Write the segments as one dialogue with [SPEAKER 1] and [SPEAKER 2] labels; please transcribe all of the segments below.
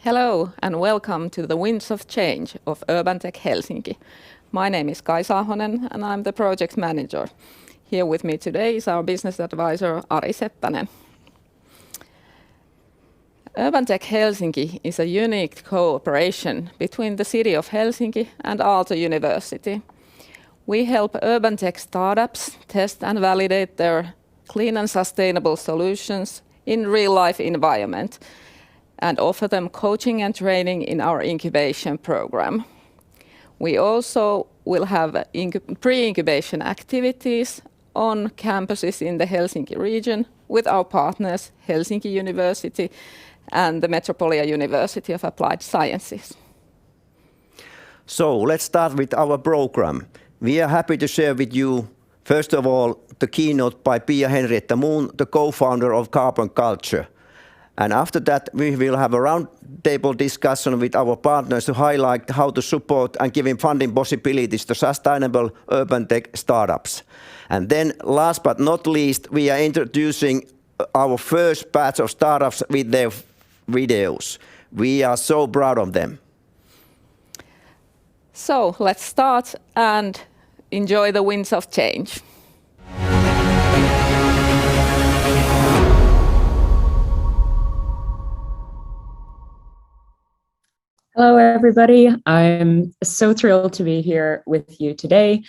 [SPEAKER 1] Hello and welcome to the Winds of Change of Urban Tech Helsinki. My name is Kai Sahonen and I'm the project manager. Here with me today is our business advisor Ari Seppänen. Urban Tech Helsinki is a unique cooperation between the City of Helsinki and Aalto University. We help urban tech startups test and validate their clean and sustainable solutions in real-life environment and offer them coaching and training in our incubation program. We also will have pre-incubation activities on campuses in the Helsinki region with our partners Helsinki University and the Metropolia University of Applied Sciences.
[SPEAKER 2] So let's start with our program. We are happy to share with you, first of all, the keynote by Pia-Henrietta Moon, the co-founder of Carbon Culture. And after that, we will have a roundtable discussion with our partners to highlight how to support and giving funding possibilities to sustainable urban tech startups. And then last but not least, we are introducing our first batch of startups with their videos. We are so proud of them.
[SPEAKER 1] So let's start and enjoy the winds of change.
[SPEAKER 3] Hello, everybody. I'm so thrilled to be here with you today.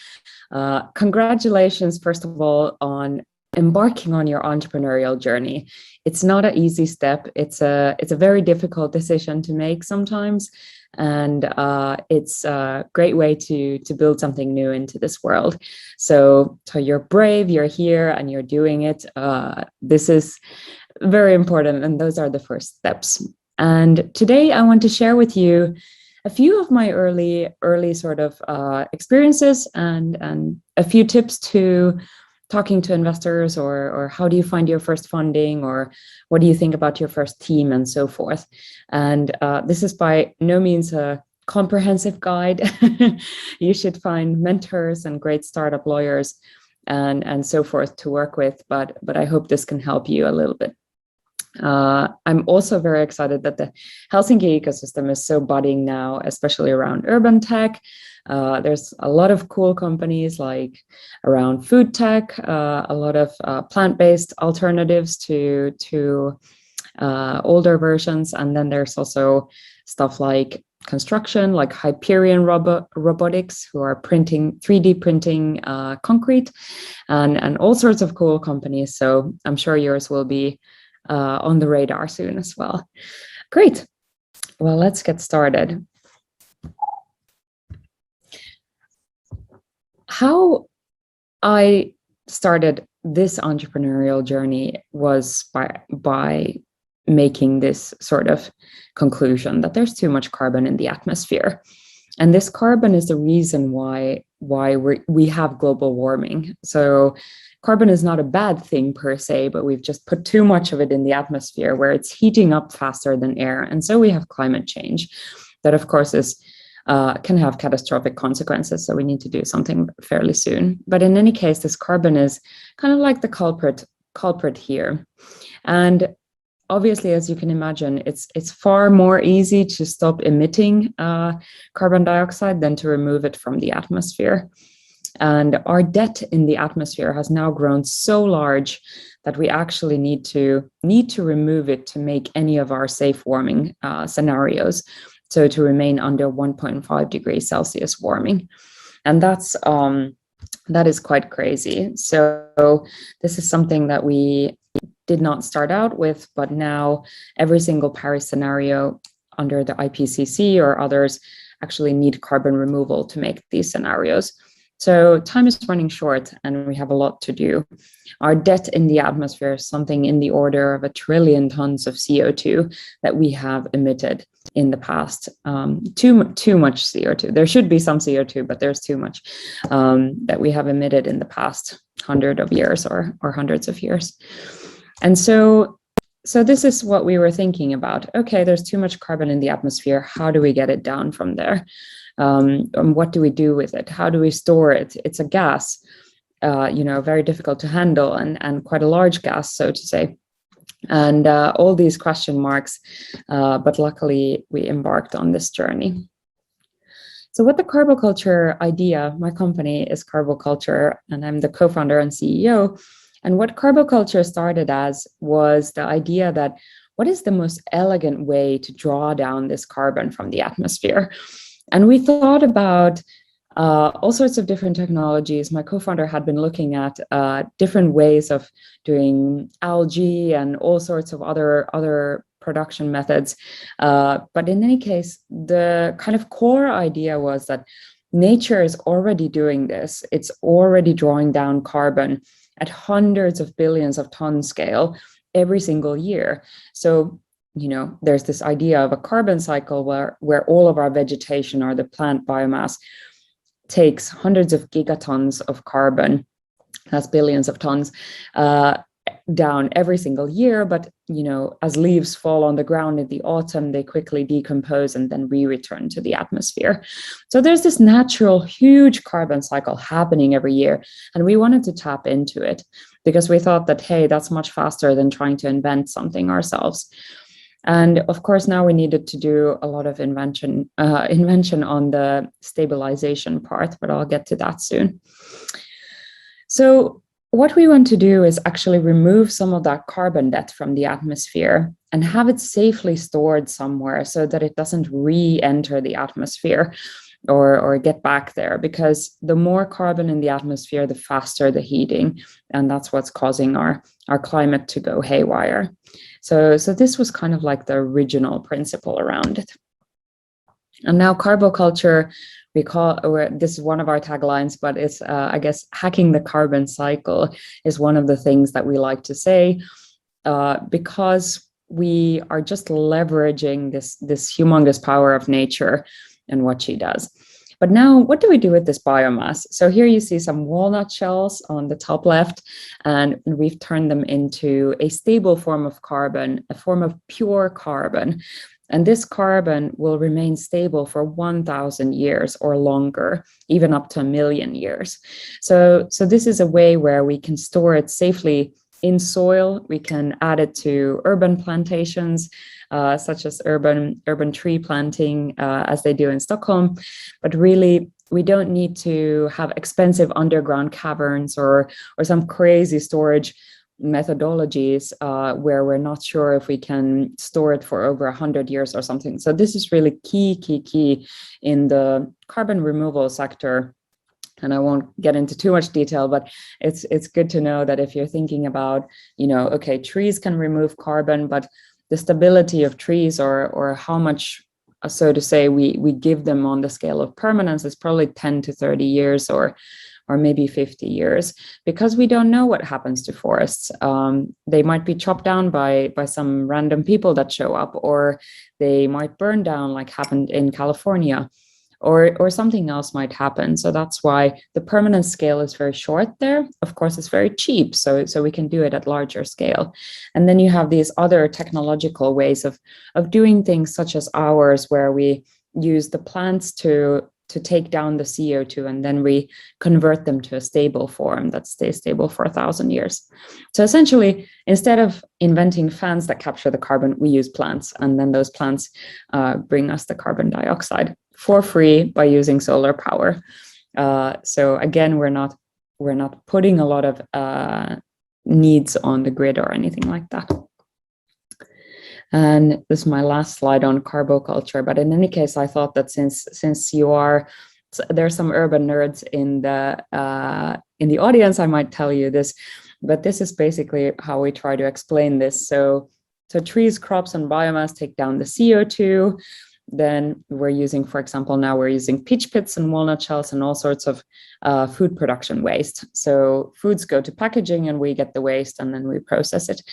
[SPEAKER 3] Congratulations, first of all, on embarking on your entrepreneurial journey. It's not an easy step. It's a very difficult decision to make sometimes, and it's a great way to build something new into this world. So you're brave, you're here, and you're doing it. This is very important, and those are the first steps. And today I want to share with you a few of my early sort of experiences and a few tips to talking to investors or how do you find your first funding or what do you think about your first team and so forth. And this is by no means a comprehensive guide. You should find mentors and great startup lawyers and so forth to work with, but I hope this can help you a little bit. I'm also very excited that the Helsinki ecosystem is so budding now, especially around urban tech. There's a lot of cool companies like around food tech, a lot of plant-based alternatives to older versions. And then there's also stuff like construction, like Hyperion Robotics, who are 3D printing concrete and all sorts of cool companies. So I'm sure yours will be on the radar soon as well. Great. Well, let's get started. How I started this entrepreneurial journey was by making this sort of conclusion that there's too much carbon in the atmosphere. And this carbon is the reason why we have global warming. So carbon is not a bad thing per se, but we've just put too much of it in the atmosphere where it's heating up faster than air. And so we have climate change that, of course, can have catastrophic consequences. So we need to do something fairly soon. But in any case, this carbon is kind of like the culprit here. And obviously, as you can imagine, it's far more easy to stop emitting carbon dioxide than to remove it from the atmosphere. And our debt in the atmosphere has now grown so large that we actually need to remove it to make any of our safe warming scenarios. So to remain under 1.5 degrees Celsius warming. And that is quite crazy. So this is something that we did not start out with, but now every single Paris scenario under the IPCC or others actually need carbon removal to make these scenarios. So time is running short and we have a lot to do. Our debt in the atmosphere is something in the order of 1 trillion tons of CO2 that we have emitted in the past. Too much CO2. There should be some CO2, but there's too much that we have emitted in the past 100 of years or hundreds of years. And so this is what we were thinking about. Okay, there's too much carbon in the atmosphere. How do we get it down from there? And what do we do with it? How do we store it? It's a gas, very difficult to handle and quite a large gas, so to say. and all these question marks, but luckily we embarked on this journey. So what the carboculture idea, my company is Carboculture, and I'm the co-founder and CEO. And what carboculture started as was the idea that what is the most elegant way to draw down this carbon from the atmosphere? And we thought about all sorts of different technologies. My co-founder had been looking at different ways of doing algae and all sorts of other production methods. But in any case, the kind of core idea was that nature is already doing this. It's already drawing down carbon at hundreds of billions of ton scale every single year. So, there's this idea of a carbon cycle where all of our vegetation or the plant biomass takes hundreds of gigatons of carbon, that's billions of tons, down every single year. But, as leaves fall on the ground in the autumn, they quickly decompose and then return to the atmosphere. So there's this natural, huge carbon cycle happening every year. And we wanted to tap into it because we thought that, hey, that's much faster than trying to invent something ourselves. And of course, now we needed to do a lot of invention on the stabilization part, but I'll get to that soon. So what we want to do is actually remove some of that carbon debt from the atmosphere and have it safely stored somewhere so that it doesn't re-enter the atmosphere or get back there, because the more carbon in the atmosphere, the faster the heating, and that's what's causing our climate to go haywire. So this was kind of like the original principle around it. And now carboculture, this is one of our taglines, but it's, I guess, hacking the carbon cycle is one of the things that we like to say, because we are just leveraging this humongous power of nature and what she does. But now, what do we do with this biomass? So here you see some walnut shells on the top left, and we've turned them into a stable form of carbon, a form of pure carbon. And this carbon will remain stable for 1,000 years or longer, even up to 1 million years. So this is a way where we can store it safely in soil. We can add it to urban plantations, such as urban tree planting, as they do in Stockholm. But really, we don't need to have expensive underground caverns or some crazy storage methodologies where we're not sure if we can store it for over 100 years or something. So this is really key in the carbon removal sector. And I won't get into too much detail, but it's good to know that if you're thinking about, okay, trees can remove carbon, but the stability of trees or how much, so to say, we give them on the scale of permanence is probably 10 to 30 years or maybe 50 years, because we don't know what happens to forests. They might be chopped down by some random people that show up, or they might burn down like happened in California, or something else might happen. So that's why the permanent scale is very short there. Of course, it's very cheap, so we can do it at larger scale. And then you have these other technological ways of doing things such as ours, where we use the plants to take down the CO2, and then we convert them to a stable form that stays stable for 1,000 years. So essentially, instead of inventing fans that capture the carbon, we use plants, and then those plants bring us the carbon dioxide for free by using solar power. So again, we're not putting a lot of needs on the grid or anything like that. And this is my last slide on carboculture. But in any case, I thought that since there's some urban nerds in the audience, I might tell you this. But this is basically how we try to explain this. So trees, crops, and biomass take down the CO2. Then we're using, for example, now we're using pitch pits and walnut shells and all sorts of food production waste. So foods go to packaging and we get the waste and then we process it.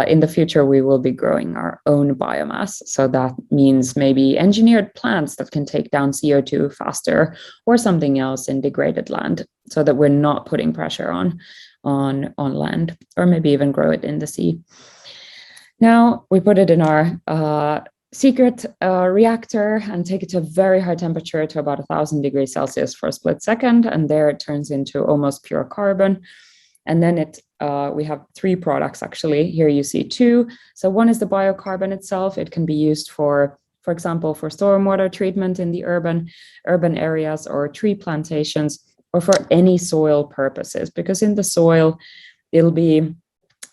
[SPEAKER 3] In the future, we will be growing our own biomass. So that means maybe engineered plants that can take down CO2 faster, or something else in degraded land, so that we're not putting pressure on land, or maybe even grow it in the sea. Now we put it in our secret reactor and take it to a very high temperature, to about 1,000 degrees Celsius for a split second, and there it turns into almost pure carbon. And then we have 3 products actually. Here you see 2. So one is the biocarbon itself. It can be used for example, for stormwater treatment in the urban areas or tree plantations, or for any soil purposes, because in the soil, it'll be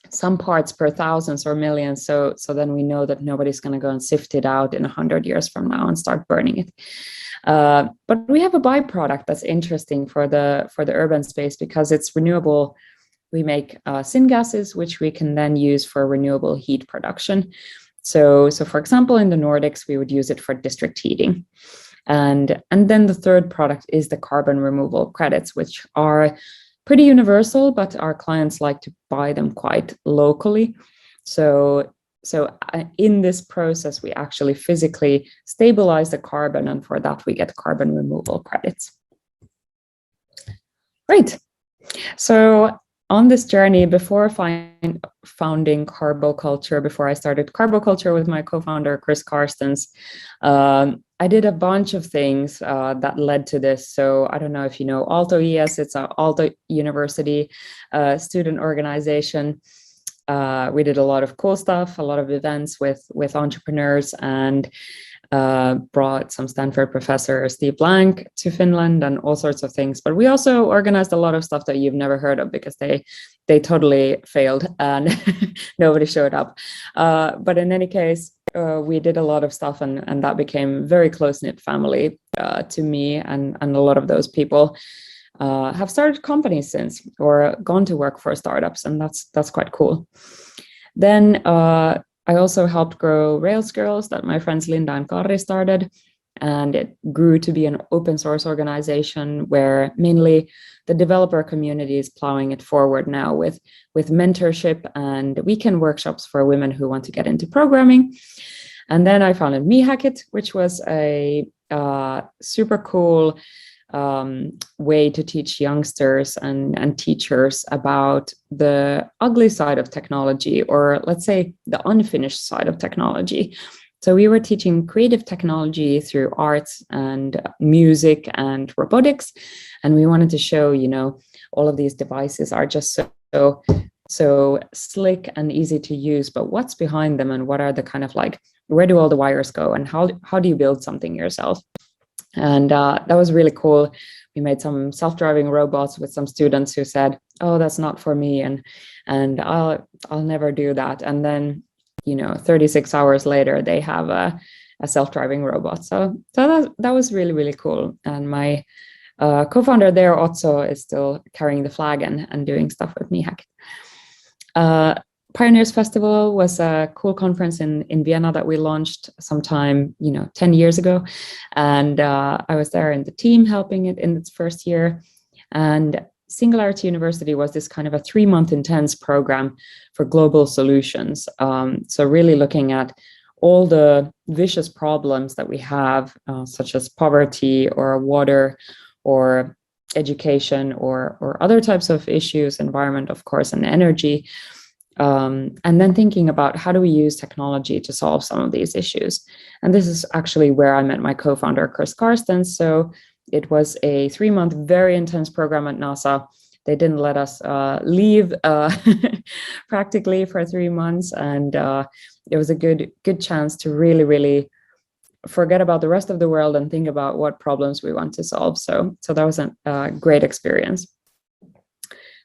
[SPEAKER 3] some parts per thousands or millions. So then we know that nobody's going to go and sift it out in 100 years from now and start burning it. But we have a byproduct that's interesting for the urban space because it's renewable. We make syngases, which we can then use for renewable heat production. So for example, in the Nordics, we would use it for district heating. And then the third product is the carbon removal credits, which are pretty universal, but our clients like to buy them quite locally. So in this process, we actually physically stabilize the carbon, and for that we get carbon removal credits. Great. So on this journey, before founding Carboculture, before I started Carboculture with my co-founder, Chris Carstens, I did a bunch of things that led to this. So I don't know if you know Aalto ES, it's an Aalto University student organization. We did a lot of cool stuff, a lot of events with entrepreneurs, and brought some Stanford professor, Steve Blank, to Finland and all sorts of things. But we also organized a lot of stuff that you've never heard of because they totally failed and nobody showed up. But in any case, we did a lot of stuff, and that became very close-knit family to me, and a lot of those people have started companies since or gone to work for startups, and that's quite cool. Then I also helped grow Rails Girls that my friends Linda and Kari started, and it grew to be an open source organization where mainly the developer community is plowing it forward now with mentorship and weekend workshops for women who want to get into programming. And then I founded MeHackit, which was a super cool way to teach youngsters and teachers about the ugly side of technology, or let's say the unfinished side of technology. So we were teaching creative technology through arts and music and robotics, and we wanted to show, all of these devices are just so slick and easy to use, but what's behind them and what are the kind of where do all the wires go, and how do you build something yourself? And that was really cool. We made some self-driving robots with some students who said, "Oh, that's not for me," and I'll never do that. And then, 36 hours later, they have a self-driving robot. So that was really, really cool. And my co-founder there, Otso, is still carrying the flag and doing stuff with MeHackit. Pioneers Festival was a cool conference in Vienna that we launched sometime, 10 years ago. And I was there in the team helping it in its first year. And Singularity University was this kind of a 3-month intense program for global solutions. So really looking at all the vicious problems that we have, such as poverty or water or education or other types of issues, environment, of course, and energy. And then thinking about how do we use technology to solve some of these issues. And this is actually where I met my co-founder, Chris Carstens. So it was a 3-month, very intense program at NASA. They didn't let us leave practically for 3 months. And it was a good chance to really, really forget about the rest of the world and think about what problems we want to solve. So that was a great experience.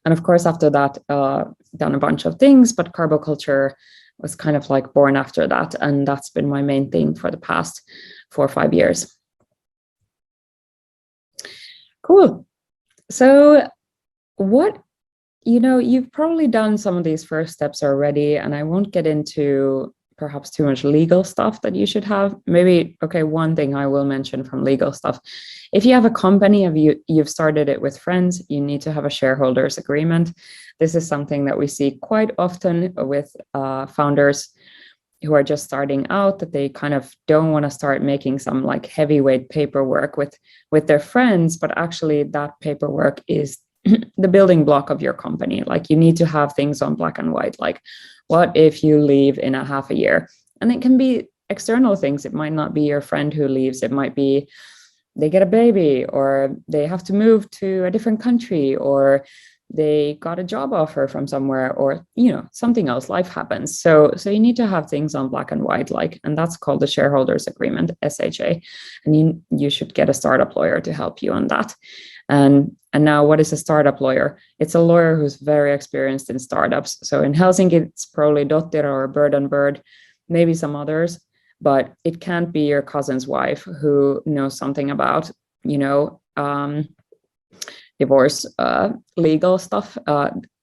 [SPEAKER 3] And of course, after that, done a bunch of things, but Carboculture was kind of born after that. And that's been my main thing for the past 4 or 5 years. Cool. So you've probably done some of these first steps already, and I won't get into perhaps too much legal stuff that you should have. Maybe, one thing I will mention from legal stuff. If you have a company, you've started it with friends, you need to have a shareholders agreement. This is something that we see quite often with founders who are just starting out, that they kind of don't want to start making some heavyweight paperwork with their friends, but actually that paperwork is the building block of your company. You need to have things on black and white, what if you leave in a half a year? And it can be external things. It might not be your friend who leaves. It might be, they get a baby, or they have to move to a different country, or they got a job offer from somewhere, or something else, life happens. So you need to have things on black and white, and that's called the shareholders agreement, SHA, and you should get a startup lawyer to help you on that. And now, what is a startup lawyer? It's a lawyer who's very experienced in startups. So in Helsinki, it's probably Dottira or Bird and Bird, maybe some others, but it can't be your cousin's wife who knows something about, divorce, legal stuff.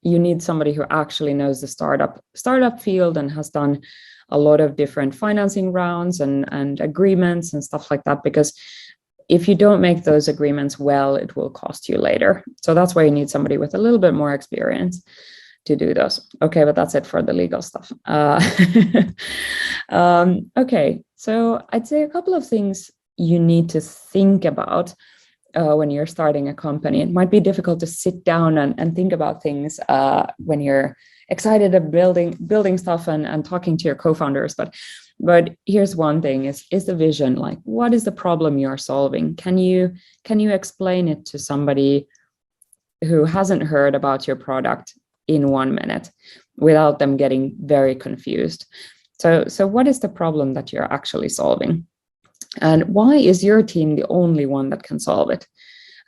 [SPEAKER 3] You need somebody who actually knows the startup field and has done a lot of different financing rounds and agreements and stuff like that, because if you don't make those agreements well, it will cost you later. So that's why you need somebody with a little bit more experience to do those. Okay, but that's it for the legal stuff. Okay, so I'd say a couple of things you need to think about when you're starting a company. It might be difficult to sit down and think about things when you're excited about building stuff and talking to your co-founders, but here's one thing: is the vision. Like, what is the problem you're solving? Can you explain it to somebody who hasn't heard about your product in 1 minute without them getting very confused? So what is the problem that you're actually solving? And why is your team the only one that can solve it?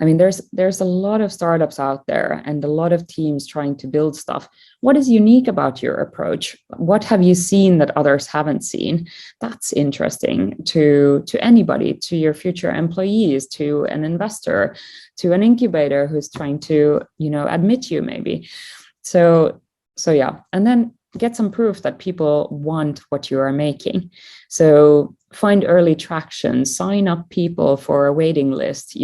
[SPEAKER 3] I mean, there's a lot of startups out there and a lot of teams trying to build stuff. What is unique about your approach? What have you seen that others haven't seen? That's interesting to anybody, to your future employees, to an investor, to an incubator who's trying to, admit you maybe. So yeah, and then get some proof that people want what you are making. So find early traction, sign up people for a waiting list,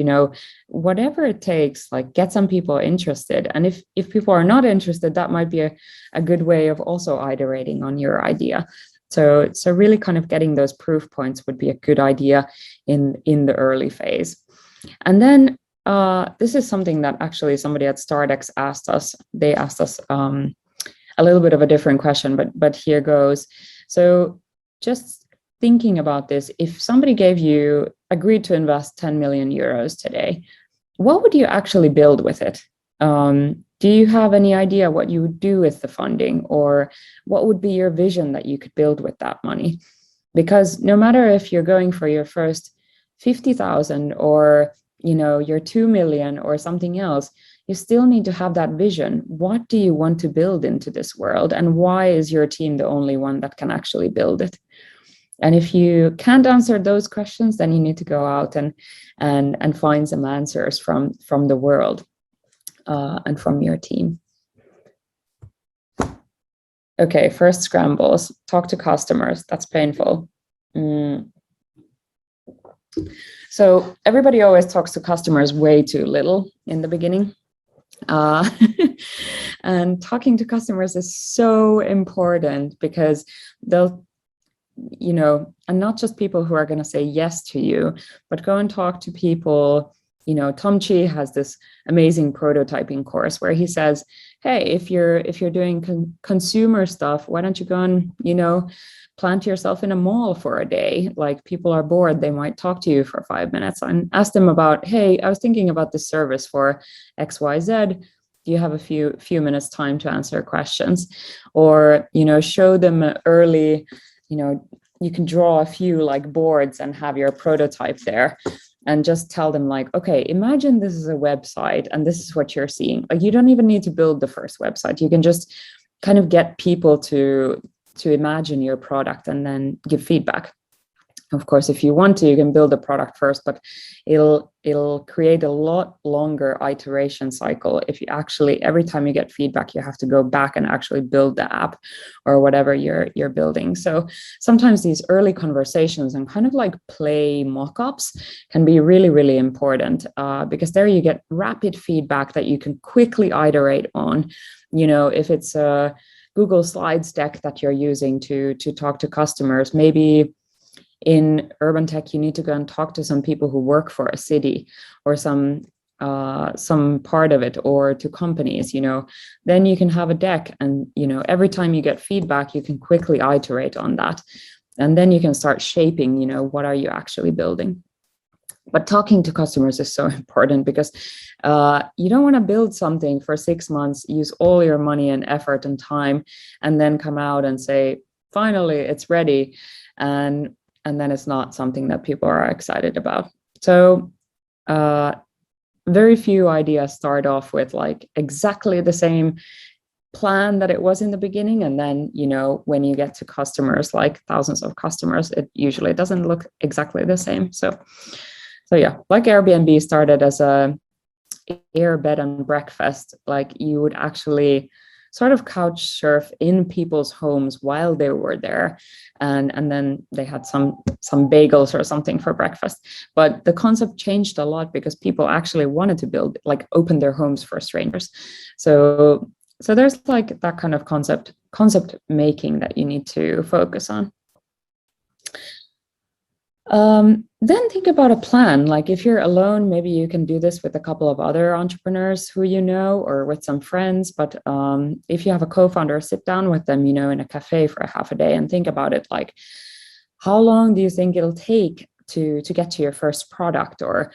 [SPEAKER 3] whatever it takes, like get some people interested. And if people are not interested, that might be a good way of also iterating on your idea. So really kind of getting those proof points would be a good idea in the early phase. And then this is something that actually somebody at StartX asked us. They asked us a little bit of a different question, but here goes. So just thinking about this, if somebody agreed to invest 10 million euros today, what would you actually build with it? Do you have any idea what you would do with the funding, or what would be your vision that you could build with that money? Because no matter if you're going for your first 50,000 or your 2 million or something else, you still need to have that vision. What do you want to build into this world? And why is your team the only one that can actually build it? And if you can't answer those questions, then you need to go out and find some answers from the world and from your team. Okay, first scrambles. Talk to customers. That's painful. So everybody always talks to customers way too little in the beginning. And talking to customers is so important, because they'll, and not just people who are going to say yes to you, but go and talk to people. Tom Chi has this amazing prototyping course where he says, hey, if you're doing consumer stuff, why don't you go and, plant yourself in a mall for a day? Like, people are bored, they might talk to you for 5 minutes, and ask them about, hey, I was thinking about this service for XYZ. Do you have a few minutes time to answer questions? Or, show them early, you can draw a few boards and have your prototype there, and just tell them okay, imagine this is a website and this is what you're seeing. You don't even need to build the first website. You can just kind of get people to imagine your product and then give feedback. Of course, if you want to, you can build the product first, but it'll create a lot longer iteration cycle if you actually, every time you get feedback, you have to go back and actually build the app or whatever you're building. So sometimes these early conversations and kind of play mock-ups can be really, really important, because there you get rapid feedback that you can quickly iterate on. If it's a Google Slides deck that you're using to talk to customers, maybe in urban tech, you need to go and talk to some people who work for a city or some part of it, or to companies, then you can have a deck, and, every time you get feedback, you can quickly iterate on that. And then you can start shaping, what are you actually building? But talking to customers is so important, because you don't want to build something for 6 months, use all your money and effort and time, and then come out and say, finally, it's ready. And then it's not something that people are excited about. So very few ideas start off with like exactly the same plan that it was in the beginning, and then, you know, when you get to customers, like thousands of customers, it usually doesn't look exactly the same. So yeah, like Airbnb started as a air bed and breakfast, like you would actually sort of couch surf in people's homes while they were there, and then they had some bagels or something for breakfast. But the concept changed a lot because people actually wanted to build, like, open their homes for strangers. So there's like that kind of concept making that you need to focus on. Then think about a plan. Like if you're alone, maybe you can do this with a couple of other entrepreneurs who you know, or with some friends. But if you have a co-founder, sit down with them, you know, in a cafe for half a day and think about it. Like, how long do you think it'll take to get to your first product, or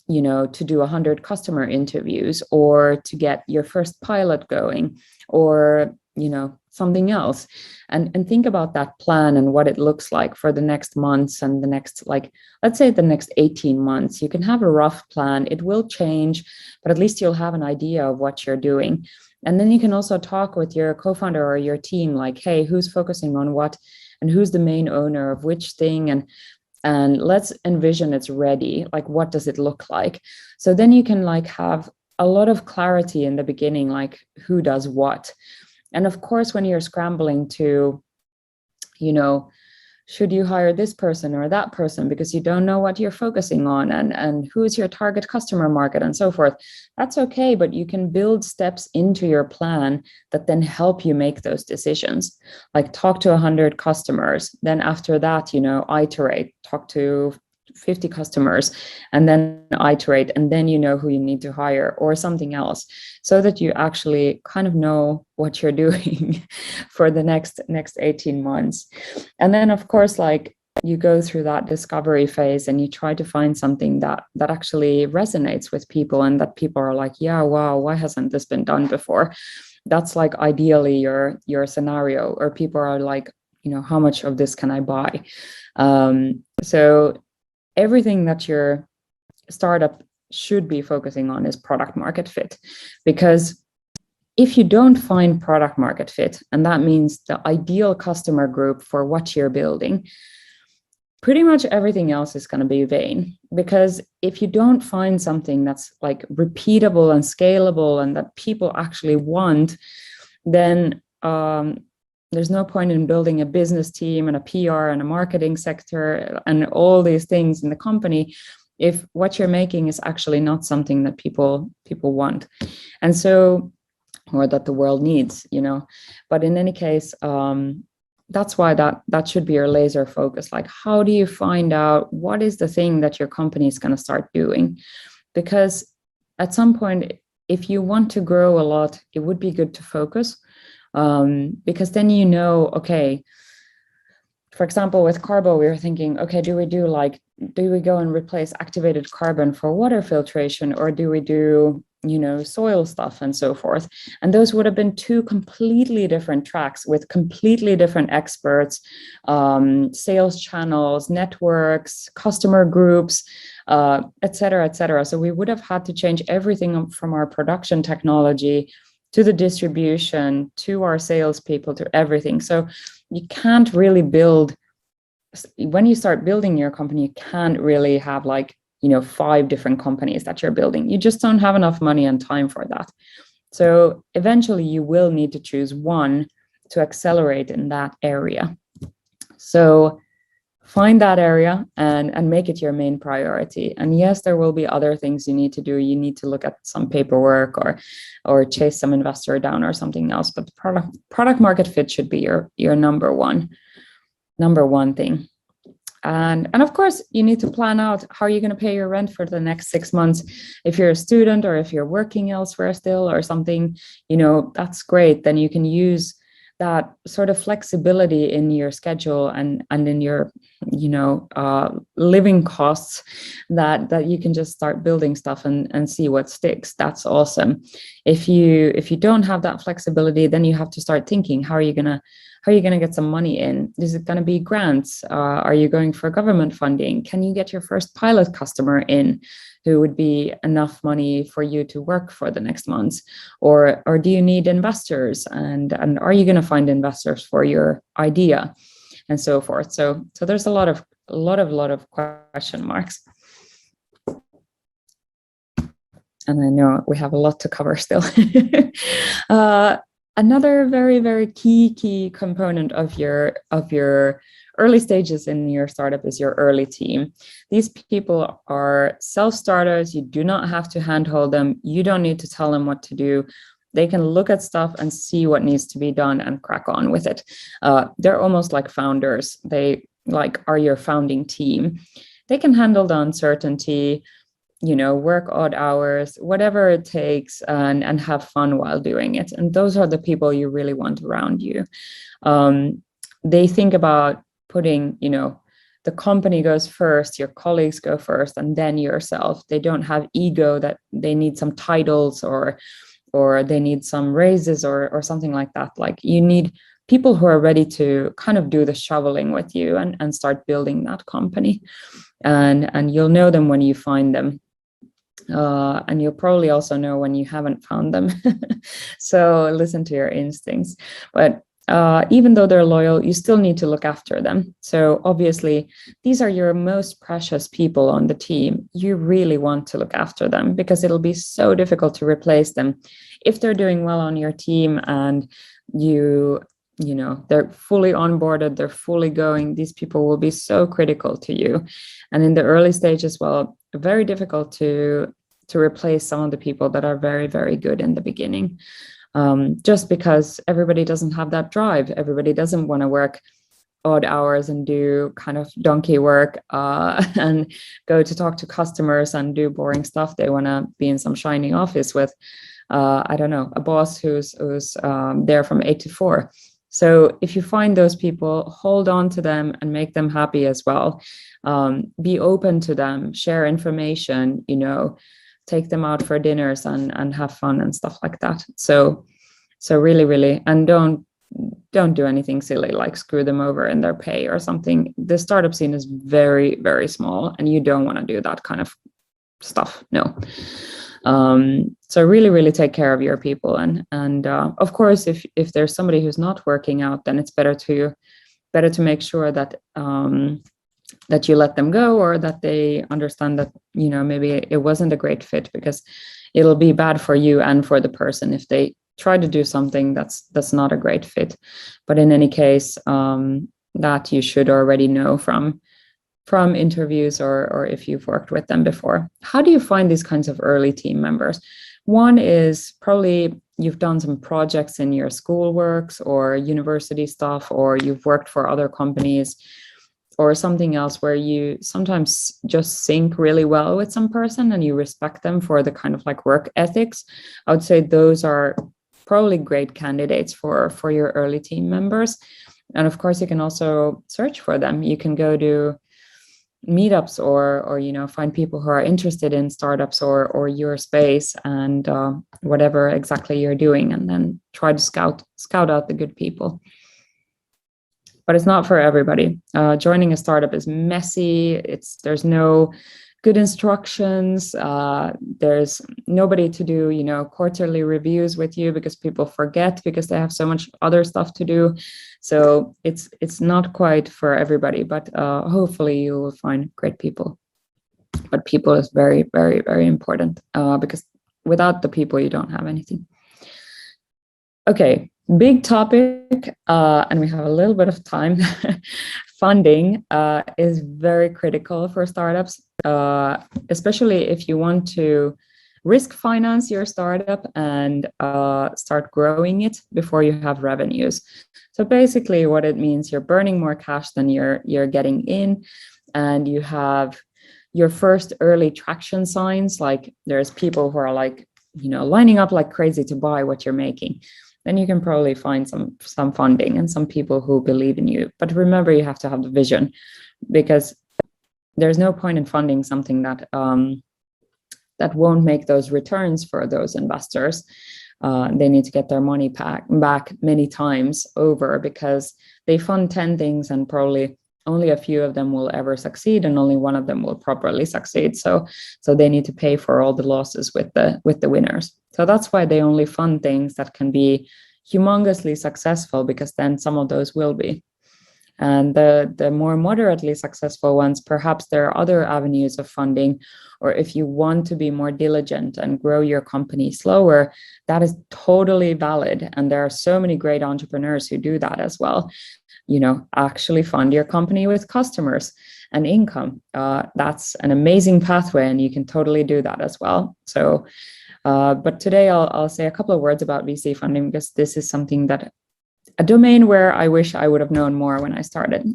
[SPEAKER 3] you know, to do 100 customer interviews, or to get your first pilot going, or, you know, something else, and think about that plan and what it looks like for the next months and the next, like, let's say the next 18 months. You can have a rough plan. It will change, but at least you'll have an idea of what you're doing. And then you can also talk with your co-founder or your team, like, hey, who's focusing on what, and who's the main owner of which thing, and let's envision it's ready. Like, what does it look like? So then you can like have a lot of clarity in the beginning, like who does what. And of course, when you're scrambling to, you know, should you hire this person or that person, because you don't know what you're focusing on, and who's your target customer market and so forth, that's okay. But you can build steps into your plan that then help you make those decisions. Like talk to 100 customers. Then after that, you know, iterate, talk to 50 customers, and then iterate, and then you know who you need to hire or something else, so that you actually kind of know what you're doing for the next 18 months. And then of course, like, you go through that discovery phase and you try to find something that actually resonates with people, and that people are like, yeah, wow, why hasn't this been done before? That's like ideally your scenario. Or people are like, you know, how much of this can I buy? So everything that your startup should be focusing on is product market fit. Because if you don't find product market fit, and that means the ideal customer group for what you're building, pretty much everything else is going to be vain. Because if you don't find something that's like repeatable and scalable and that people actually want, then there's no point in building a business team and a PR and a marketing sector and all these things in the company if what you're making is actually not something that people want. And so, or that the world needs, you know. But in any case, that's why that should be your laser focus. Like, how do you find out what is the thing that your company is going to start doing? Because at some point, if you want to grow a lot, it would be good to focus. Because then, you know, okay, for example, with Carbo, we were thinking, okay, do we go and replace activated carbon for water filtration, or do we do, you know, soil stuff and so forth? And those would have been two completely different tracks with completely different experts, sales channels, networks, customer groups, et cetera, et cetera. So we would have had to change everything from our production technology to the distribution, to our salespeople, to everything. So you can't really build, when you start building your company, you can't really have like, you know, 5 different companies that you're building. You just don't have enough money and time for that. So eventually you will need to choose one to accelerate in that area. So find that area and make it your main priority. And yes, there will be other things you need to do. You need to look at some paperwork or chase some investor down or something else. But the product market fit should be your number one thing. And of course, you need to plan out how you're going to pay your rent for the next 6 months. If you're a student or if you're working elsewhere still or something, you know, that's great. Then you can use that sort of flexibility in your schedule and in your living costs, that you can just start building stuff and see what sticks. That's awesome. If you don't have that flexibility, then you have to start thinking, how are you gonna get some money in? Is it gonna be grants? Are you going for government funding? Can you get your first pilot customer in who would be enough money for you to work for the next months? Or do you need investors? And are you gonna find investors for your idea? And so forth. So there's a lot of question marks. And I know we have a lot to cover still. Another very, very key component of your early stages in your startup is your early team. These people are self-starters. You do not have to handhold them. You don't need to tell them what to do. They can look at stuff and see what needs to be done and crack on with it. They're almost like founders. They are your founding team. They can handle the uncertainty, work odd hours, whatever it takes, and have fun while doing it. And those are the people you really want around you. They think about putting, the company goes first, your colleagues go first, and then yourself. They don't have ego that they need some titles or they need some raises or something like that. Like, you need people who are ready to kind of do the shoveling with you and start building that company. And you'll know them when you find them. And you'll probably also know when you haven't found them. So listen to your instincts. But even though they're loyal, you still need to look after them. So obviously, these are your most precious people on the team. You really want to look after them because it'll be so difficult to replace them. If they're doing well on your team and they're fully onboarded, they're fully going, these people will be so critical to you. And in the early stages, well, very difficult to replace some of the people that are very, very good in the beginning. Just because everybody doesn't have that drive. Everybody doesn't want to work odd hours and do kind of donkey work and go to talk to customers and do boring stuff. They want to be in some shiny office with, a boss who's there from 8 to 4. So if you find those people, hold on to them and make them happy as well. Be open to them, share information, take them out for dinners and have fun and stuff like that. So really, really, and don't do anything silly like screw them over in their pay or something. The startup scene is very, very small and you don't want to do that kind of stuff. No. So really, really take care of your people. And of course, if there's somebody who's not working out, then it's better to make sure that that you let them go, or that they understand that, maybe it wasn't a great fit, because it'll be bad for you and for the person if they try to do something that's not a great fit. But in any case, that you should already know from interviews or if you've worked with them before. How do you find these kinds of early team members? One is probably you've done some projects in your schoolworks or university stuff, or you've worked for other companies or something else where you sometimes just sync really well with some person and you respect them for the kind of like work ethics. I would say those are probably great candidates for your early team members. And of course, you can also search for them. You can go to meetups or find people who are interested in startups or your space and whatever exactly you're doing, and then try to scout out the good people. But it's not for everybody. Joining a startup is messy. There's no good instructions. There's nobody to do, quarterly reviews with you, because people forget because they have so much other stuff to do. So it's not quite for everybody, but hopefully you will find great people. But people is very, very, very important because without the people, you don't have anything. Okay, big topic, and we have a little bit of time. Funding is very critical for startups, especially if you want to risk finance your startup and start growing it before you have revenues. So basically what it means, you're burning more cash than you're getting in, and you have your first early traction signs, like there's people who are like, lining up like crazy to buy what you're making. then you can probably find some funding and some people who believe in you. But remember, you have to have the vision, because there's no point in funding something that that won't make those returns for those investors. They need to get their money back many times over, because they fund 10 things and probably only a few of them will ever succeed, and only one of them will properly succeed. So they need to pay for all the losses with the winners. So that's why they only fund things that can be humongously successful, because then some of those will be. And the more moderately successful ones, perhaps there are other avenues of funding, or if you want to be more diligent and grow your company slower, that is totally valid. And there are so many great entrepreneurs who do that as well. Actually fund your company with customers and income. That's an amazing pathway, and you can totally do that as well. So, but today I'll say a couple of words about VC funding, because this is something that a domain where I wish I would have known more when I started.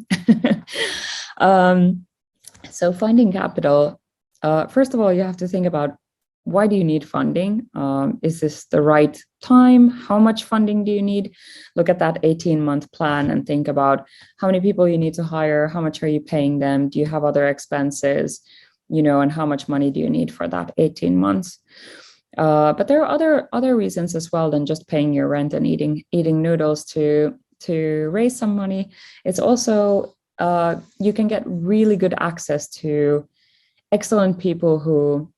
[SPEAKER 3] So finding capital, first of all, you have to think about, why do you need funding? Is this the right time? How much funding do you need? Look at that 18-month plan and think about how many people you need to hire, how much are you paying them? Do you have other expenses? And how much money do you need for that 18 months? But there are other reasons as well than just paying your rent and eating noodles to raise some money. It's also, you can get really good access to excellent people who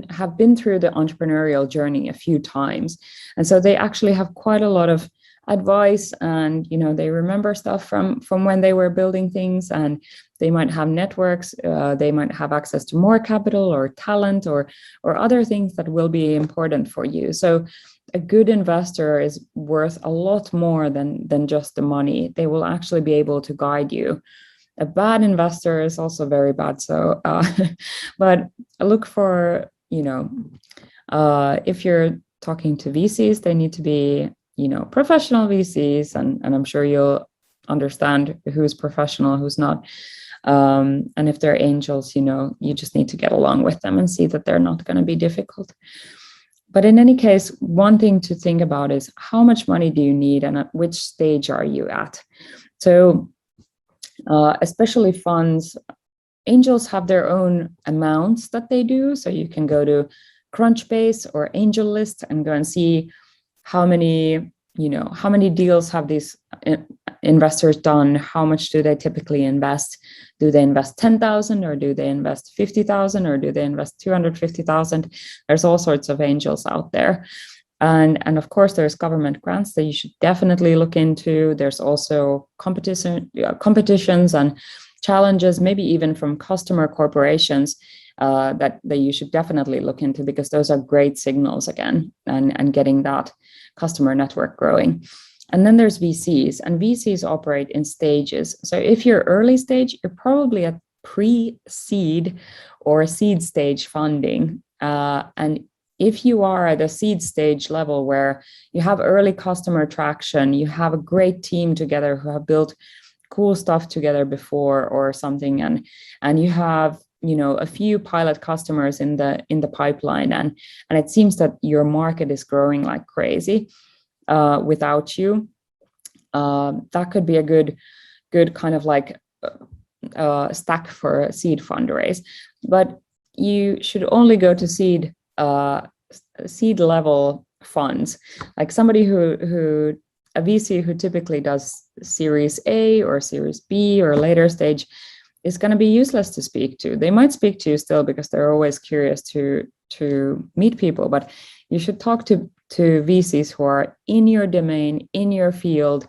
[SPEAKER 3] have been through the entrepreneurial journey a few times. And so they actually have quite a lot of advice, and they remember stuff from when they were building things, and they might have networks, they might have access to more capital or talent or other things that will be important for you. So a good investor is worth a lot more than just the money. They will actually be able to guide you. A bad investor is also very bad. So, but look for, if you're talking to VCs, they need to be, professional VCs, and I'm sure you'll understand who's professional, who's not. And if they're angels, you just need to get along with them and see that they're not going to be difficult. But in any case, one thing to think about is, how much money do you need and at which stage are you at? So especially funds, angels have their own amounts that they do. So you can go to Crunchbase or AngelList and go and see how many deals have these investors done, how much do they typically invest? Do they invest 10,000 or do they invest 50,000 or do they invest 250,000? There's all sorts of angels out there. And of course, there's government grants that you should definitely look into. There's also competitions and challenges, maybe even from customer corporations that you should definitely look into, because those are great signals again, and getting that customer network growing. And then there's VCs, and VCs operate in stages. So if you're early stage, you're probably at pre-seed or seed stage funding. And if you are at a seed stage level where you have early customer traction, you have a great team together who have built cool stuff together before or something, and you have a few pilot customers in the pipeline, and it seems that your market is growing like crazy without you, that could be a good kind of like stack for a seed fundraise. But you should only go to seed level funds, like somebody who a VC who typically does Series A or Series B or later stage is going to be useless to speak to. They might speak to you still because they're always curious to meet people, but you should talk to VCs who are in your domain, in your field.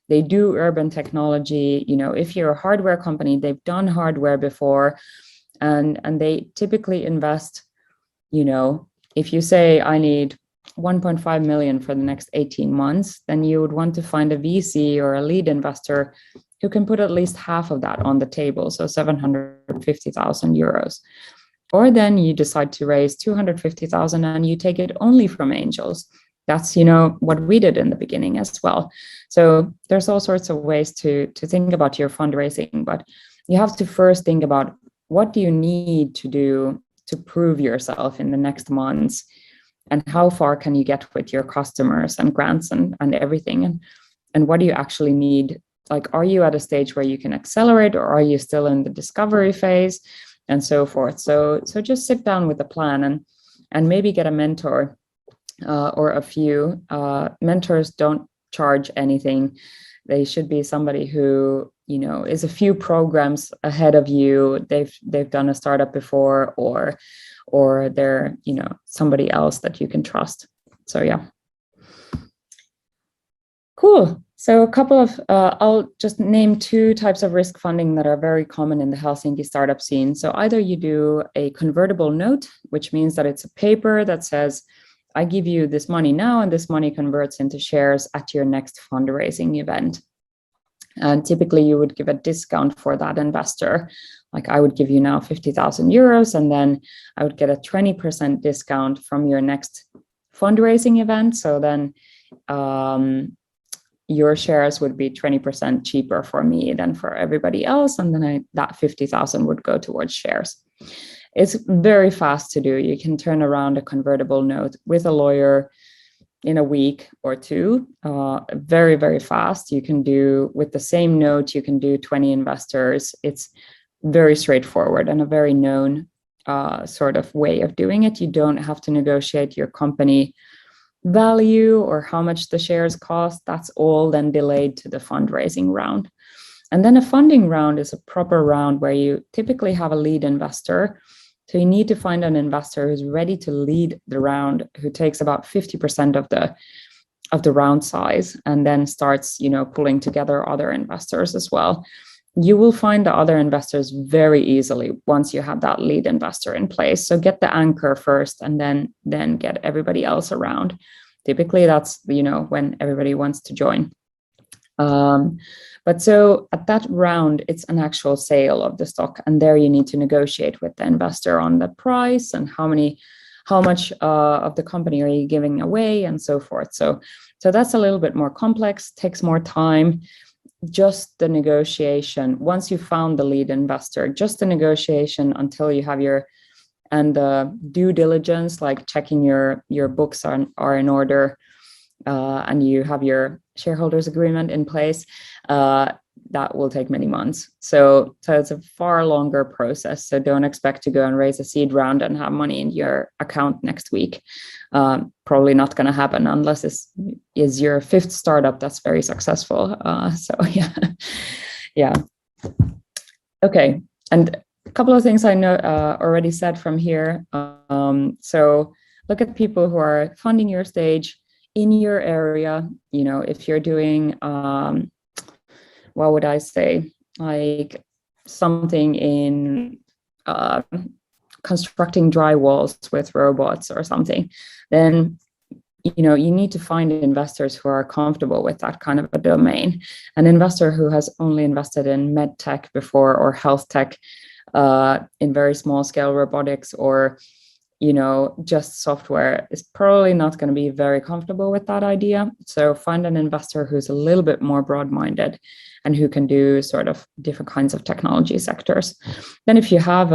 [SPEAKER 3] They do urban technology. If you're a hardware company, they've done hardware before, and they typically invest, if you say I need 1.5 million for the next 18 months, then you would want to find a VC or a lead investor who can put at least half of that on the table, so 750,000 euros. Or then you decide to raise 250,000 and you take it only from angels. That's, what we did in the beginning as well. So there's all sorts of ways to think about your fundraising, but you have to first think about, what do you need to do to prove yourself in the next months? and how far can you get with your customers and grants and everything, and what do you actually need? Like, are you at a stage where you can accelerate, or are you still in the discovery phase, and so forth? So just sit down with a plan and maybe get a mentor or a few. Mentors don't charge anything. They should be somebody who, you know, is a few programs ahead of you. They've done a startup before, or they're, you know, somebody else that you can trust. So yeah. Cool. So a couple of, I'll just name two types of risk funding that are very common in the Helsinki startup scene. So either you do a convertible note, which means that it's a paper that says, I give you this money now, and this money converts into shares at your next fundraising event. And typically you would give a discount for that investor. Like, I would give you now 50,000 euros, and then I would get a 20% discount from your next fundraising event. So then your shares would be 20% cheaper for me than for everybody else. And then that 50,000 would go towards shares. It's very fast to do. You can turn around a convertible note with a lawyer in a week or two, very, very fast. You can do, with the same note, you can do 20 investors. It's very straightforward and a very known sort of way of doing it. You don't have to negotiate your company value or how much the shares cost. That's all then delayed to the fundraising round. And then a funding round is a proper round where you typically have a lead investor. So you need to find an investor who's ready to lead the round, who takes about 50% of the round size, and then starts, you know, pulling together other investors as well. You will find the other investors very easily once you have that lead investor in place. So get the anchor first, and then get everybody else around. Typically that's, you know, when everybody wants to join. But so at that round, it's an actual sale of the stock, and there you need to negotiate with the investor on the price and how much of the company are you giving away, and so forth. So that's a little bit more complex, takes more time. Just the negotiation, once you found the lead investor, just the negotiation until you have and the due diligence, like checking your books are in order, and you have your shareholders agreement in place, that will take many months. So it's a far longer process. So don't expect to go and raise a seed round and have money in your account next week. Probably not going to happen unless is your fifth startup that's very successful. So yeah. Okay. And a couple of things I know already said from here. So look at people who are funding your stage in your area. You know, if you're doing, what would I say, like something in constructing drywalls with robots or something, then, you know, you need to find investors who are comfortable with that kind of a domain. An investor who has only invested in med tech before, or health tech, in very small scale robotics, or, you know, just software, is probably not going to be very comfortable with that idea. So find an investor who's a little bit more broad-minded and who can do sort of different kinds of technology sectors. Then if you have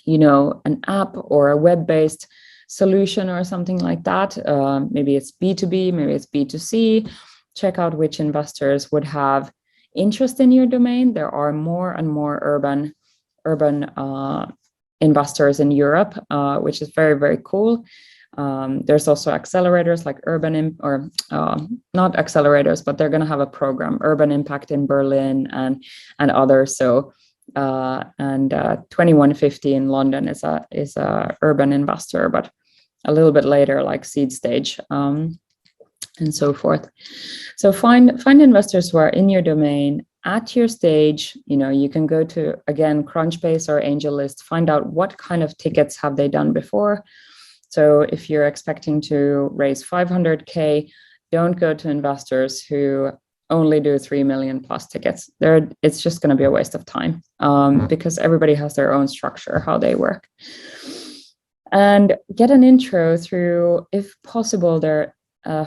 [SPEAKER 3] you know, an app or a web-based solution or something like that, maybe it's B2B, maybe it's B2C, check out which investors would have interest in your domain. There are more and more urban investors in Europe, which is very, very cool. There's also accelerators like not accelerators, but they're going to have a program, Urban Impact in Berlin and others. So 2150 in London is a urban investor, but a little bit later, like seed stage, and so forth. So find investors who are in your domain at your stage. You know, you can go to, again, Crunchbase or AngelList, find out what kind of tickets have they done before. So if you're expecting to raise 500K, don't go to investors who only do 3 million plus tickets. It's just going to be a waste of time, because everybody has their own structure, how they work. And get an intro through, if possible, their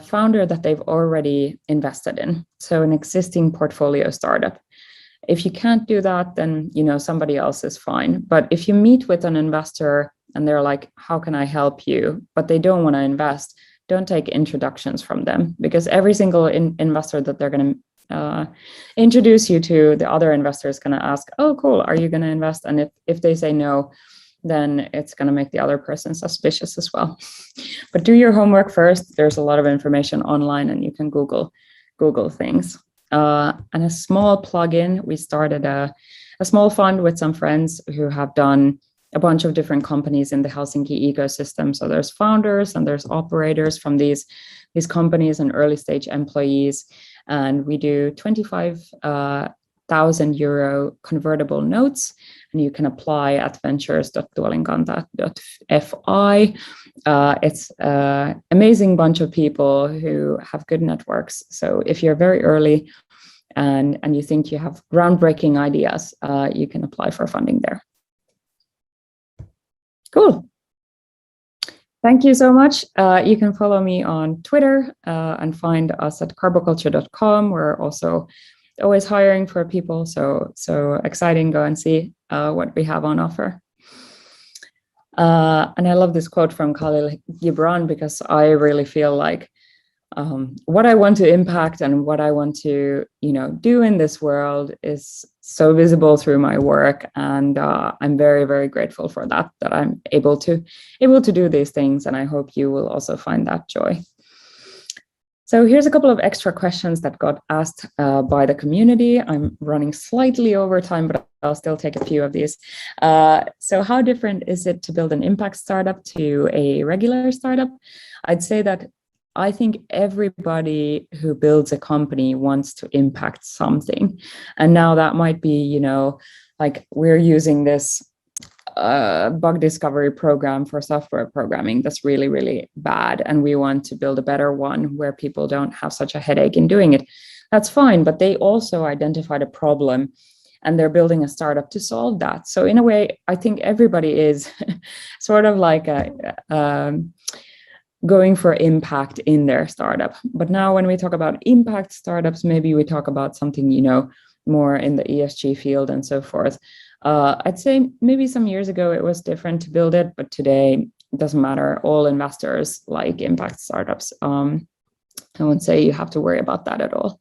[SPEAKER 3] founder that they've already invested in. So an existing portfolio startup. If you can't do that, then, you know, somebody else is fine. But if you meet with an investor and they're like, how can I help you? But they don't want to invest. Don't take introductions from them, because every single investor that they're going to introduce you to, the other investor is going to ask, oh, cool, are you going to invest? And if they say no, then it's going to make the other person suspicious as well. But do your homework first. There's a lot of information online, and you can Google things. And a small plug-in, we started a small fund with some friends who have done a bunch of different companies in the Helsinki ecosystem. So there's founders and there's operators from these companies and early stage employees. And we do 25,000 euro convertible notes, and you can apply at ventures.tuolinkanta.fi. It's an amazing bunch of people who have good networks. So if you're very early and you think you have groundbreaking ideas, you can apply for funding there. Cool. Thank you so much. You can follow me on Twitter and find us at carboculture.com. We're also always hiring for people, so exciting. Go and see what we have on offer. And I love this quote from Khalil Gibran, because I really feel like what I want to impact and what I want to, do in this world is so visible through my work, and I'm very, very grateful for that I'm able to do these things, and I hope you will also find that joy. So here's a couple of extra questions that got asked by the community. I'm running slightly over time, but I'll still take a few of these. So how different is it to build an impact startup to a regular startup? I'd say that I think everybody who builds a company wants to impact something. And now that might be, like we're using this bug discovery program for software programming that's really, really bad, and we want to build a better one where people don't have such a headache in doing it. That's fine, but they also identified a problem and they're building a startup to solve that. So in a way, I think everybody is sort of like going for impact in their startup. But now when we talk about impact startups, maybe we talk about something, more in the ESG field and so forth. I'd say maybe some years ago it was different to build it, but today it doesn't matter. All investors like impact startups. I won't say you have to worry about that at all.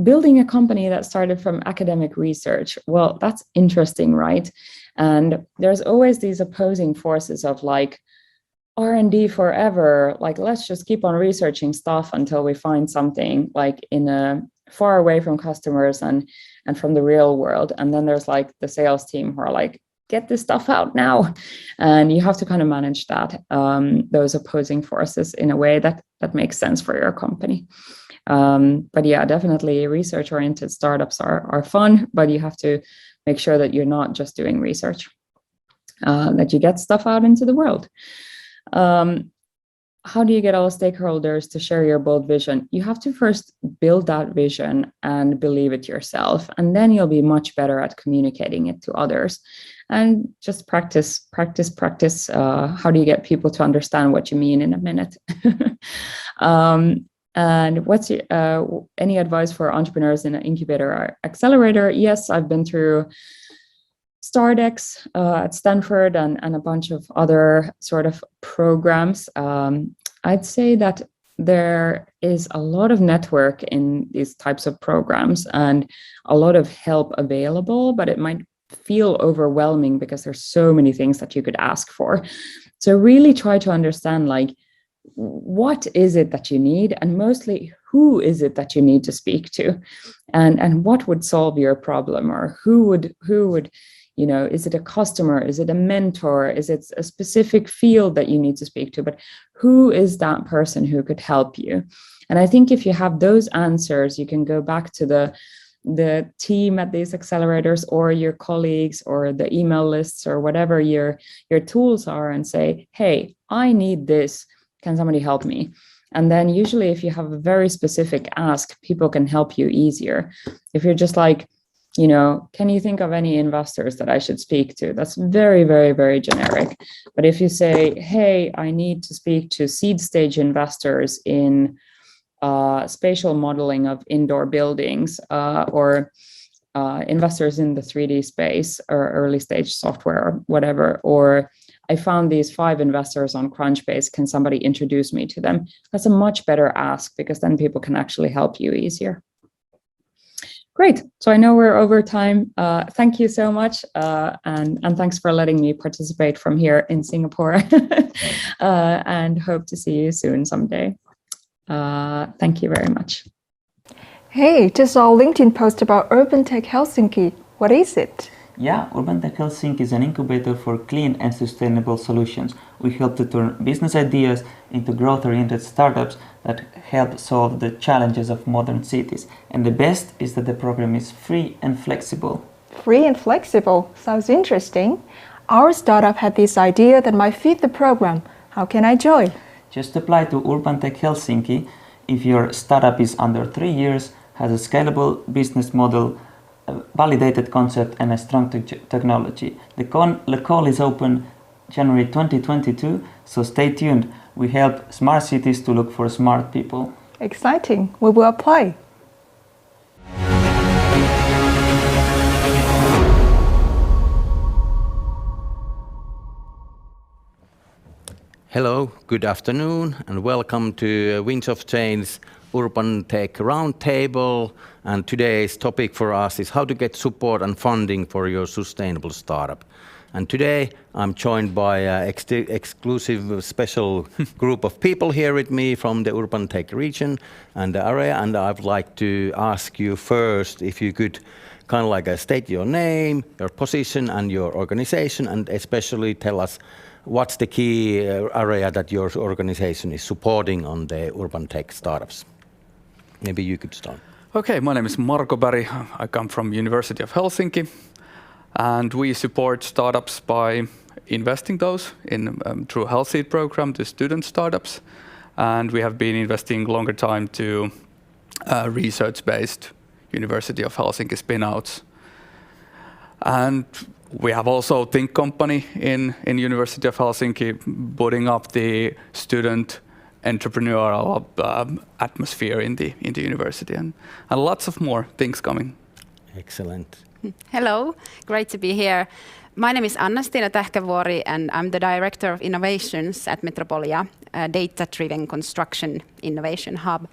[SPEAKER 3] Building a company that started from academic research, well, that's interesting, right? And there's always these opposing forces of like, R&D forever, like let's just keep on researching stuff until we find something like in a far away from customers and from the real world. And then there's like the sales team who are like, get this stuff out now. And you have to kind of manage that, those opposing forces in a way that makes sense for your company. But yeah, definitely research-oriented startups are fun, but you have to make sure that you're not just doing research, that you get stuff out into the world. How do you get all stakeholders to share your bold vision? You have to first build that vision and believe it yourself, and then you'll be much better at communicating it to others. And just practice. How do you get people to understand what you mean in a minute? And what's any advice for entrepreneurs in an incubator or accelerator? Yes, I've been through StarDex at Stanford and a bunch of other sort of programs. I'd say that there is a lot of network in these types of programs and a lot of help available, but it might feel overwhelming because there's so many things that you could ask for. So really try to understand, like, what is it that you need, and mostly who is it that you need to speak to, and what would solve your problem, or who would is it a customer, is it a mentor, is it a specific field that you need to speak to, but who is that person who could help you? And I think if you have those answers, you can go back to the team at these accelerators or your colleagues or the email lists or whatever your tools are and say, hey, I need this. Can somebody help me? And then usually if you have a very specific ask, people can help you easier. If you're just like, can you think of any investors that I should speak to? That's very, very, very generic. But if you say, hey, I need to speak to seed stage investors in spatial modeling of indoor buildings, or investors in the 3D space or early stage software or whatever, or I found these 5 investors on Crunchbase. Can somebody introduce me to them? That's a much better ask because then people can actually help you easier. Great. So I know we're over time. Thank you so much. And thanks for letting me participate from here in Singapore and hope to see you soon someday. Thank you very much.
[SPEAKER 4] Hey, just saw a LinkedIn post about Urban Tech Helsinki. What is it?
[SPEAKER 5] Yeah, Urban Tech Helsinki is an incubator for clean and sustainable solutions. We help to turn business ideas into growth-oriented startups that help solve the challenges of modern cities. And the best is that the program is free and flexible.
[SPEAKER 4] Free and flexible. Sounds interesting. Our startup had this idea that might fit the program. How can I join?
[SPEAKER 5] Just apply to Urban Tech Helsinki if your startup is under 3 years, has a scalable business model, a validated concept and a strong technology. The call is open January 2022, so stay tuned. We help smart cities to look for smart people.
[SPEAKER 4] Exciting. We will apply.
[SPEAKER 2] Hello, good afternoon, and welcome to Winds of Change Urban Tech Roundtable. And today's topic for us is how to get support and funding for your sustainable startup. And today I'm joined by an exclusive special group of people here with me from the Urban Tech region and the area. And I'd like to ask you first if you could kind of like state your name, your position and your organization, and especially tell us what's the key area that your organization is supporting on the urban tech startups. Maybe you could start.
[SPEAKER 6] Okay, my name is Marko Berg. I come from University of Helsinki, and we support startups by investing those in through Health Seed program to student startups, and we have been investing longer time to research-based University of Helsinki spin-outs. And we have also Think company in University of Helsinki, putting up the student entrepreneurial atmosphere in the university, and lots of more things coming.
[SPEAKER 2] Excellent.
[SPEAKER 7] Hello, great to be here. My name is Anna-Stina Tähkävuori, and I'm the Director of Innovations at Metropolia, a data-driven construction innovation hub.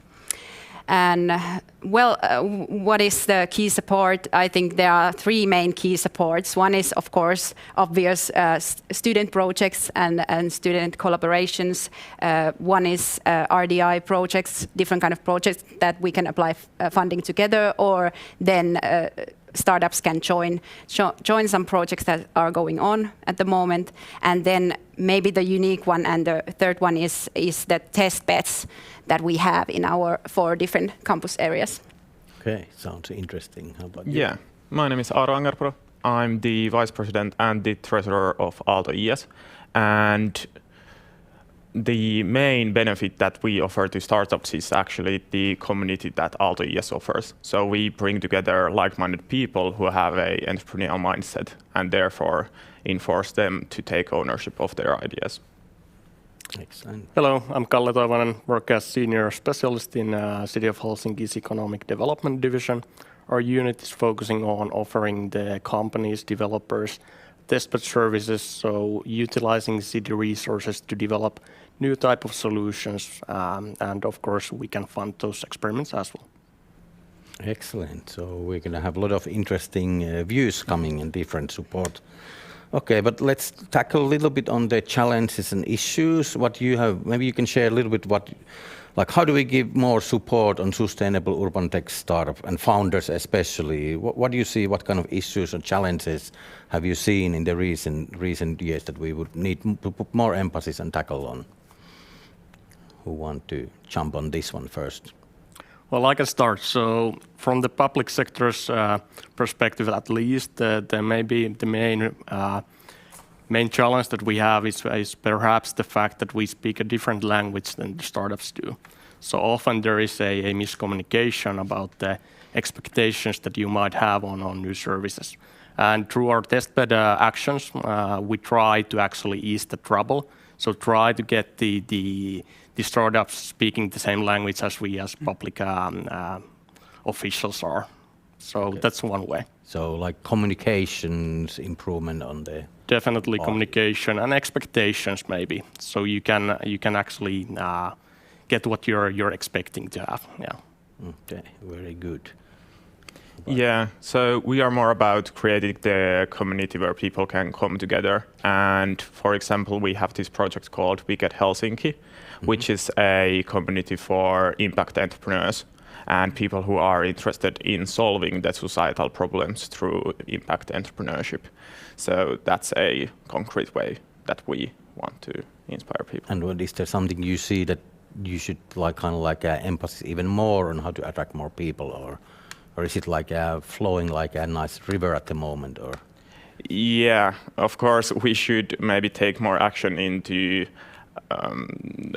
[SPEAKER 7] And what is the key support? I think there are 3 main key supports. One is, of course, obvious student projects and student collaborations. One is RDI projects, different kind of projects that we can apply funding together, or then startups can join some projects that are going on at the moment. And then maybe the unique one and the third one is the test beds that we have in our 4 different campus areas.
[SPEAKER 2] Okay, sounds interesting. How about you?
[SPEAKER 8] Yeah, my name is Aaro Angerpro. I'm the Vice President and the Treasurer of Aalto IS. And the main benefit that we offer to startups is actually the community that Aalto IS offers. So we bring together like-minded people who have an entrepreneurial mindset and therefore enforce them to take ownership of their ideas.
[SPEAKER 2] Excellent.
[SPEAKER 9] Hello, I'm Kalle Toivonen, work as Senior Specialist in City of Helsinki's Economic Development Division. Our unit is focusing on offering the companies, developers, testbed services, so utilizing city resources to develop new type of solutions, and of course we can fund those experiments as well.
[SPEAKER 2] Excellent. So we're going to have a lot of interesting views coming and different support. Okay, but let's tackle a little bit on the challenges and issues. What you have, maybe you can share a little bit how do we give more support on sustainable urban tech startup and founders especially? What do you see, what kind of issues or challenges have you seen in the recent years that we would need to put more emphasis and tackle on? Who want to jump on this one first?
[SPEAKER 9] Well, I can start. So from the public sector's perspective at least, maybe the main challenge that we have is perhaps the fact that we speak a different language than the startups do. So often there is a miscommunication about the expectations that you might have on new services. And through our testbed actions, we try to actually ease the trouble. So try to get the startups speaking the same language as we as public officials are. So that's one way.
[SPEAKER 10] So like communications improvement on the
[SPEAKER 9] Definitely communication and expectations maybe. So you can actually get what you're expecting to have. Yeah.
[SPEAKER 10] Okay, very good.
[SPEAKER 8] Yeah, so we are more about creating the community where people can come together. And for example, we have this project called Tech Helsinki, which is a community for impact entrepreneurs and people who are interested in solving the societal problems through impact entrepreneurship. So that's a concrete way that we want to inspire people.
[SPEAKER 10] And is there something you see that you should emphasize even more on how to attract more people, or is it flowing like a nice river at the moment? Or
[SPEAKER 8] yeah, of course we should maybe take more action into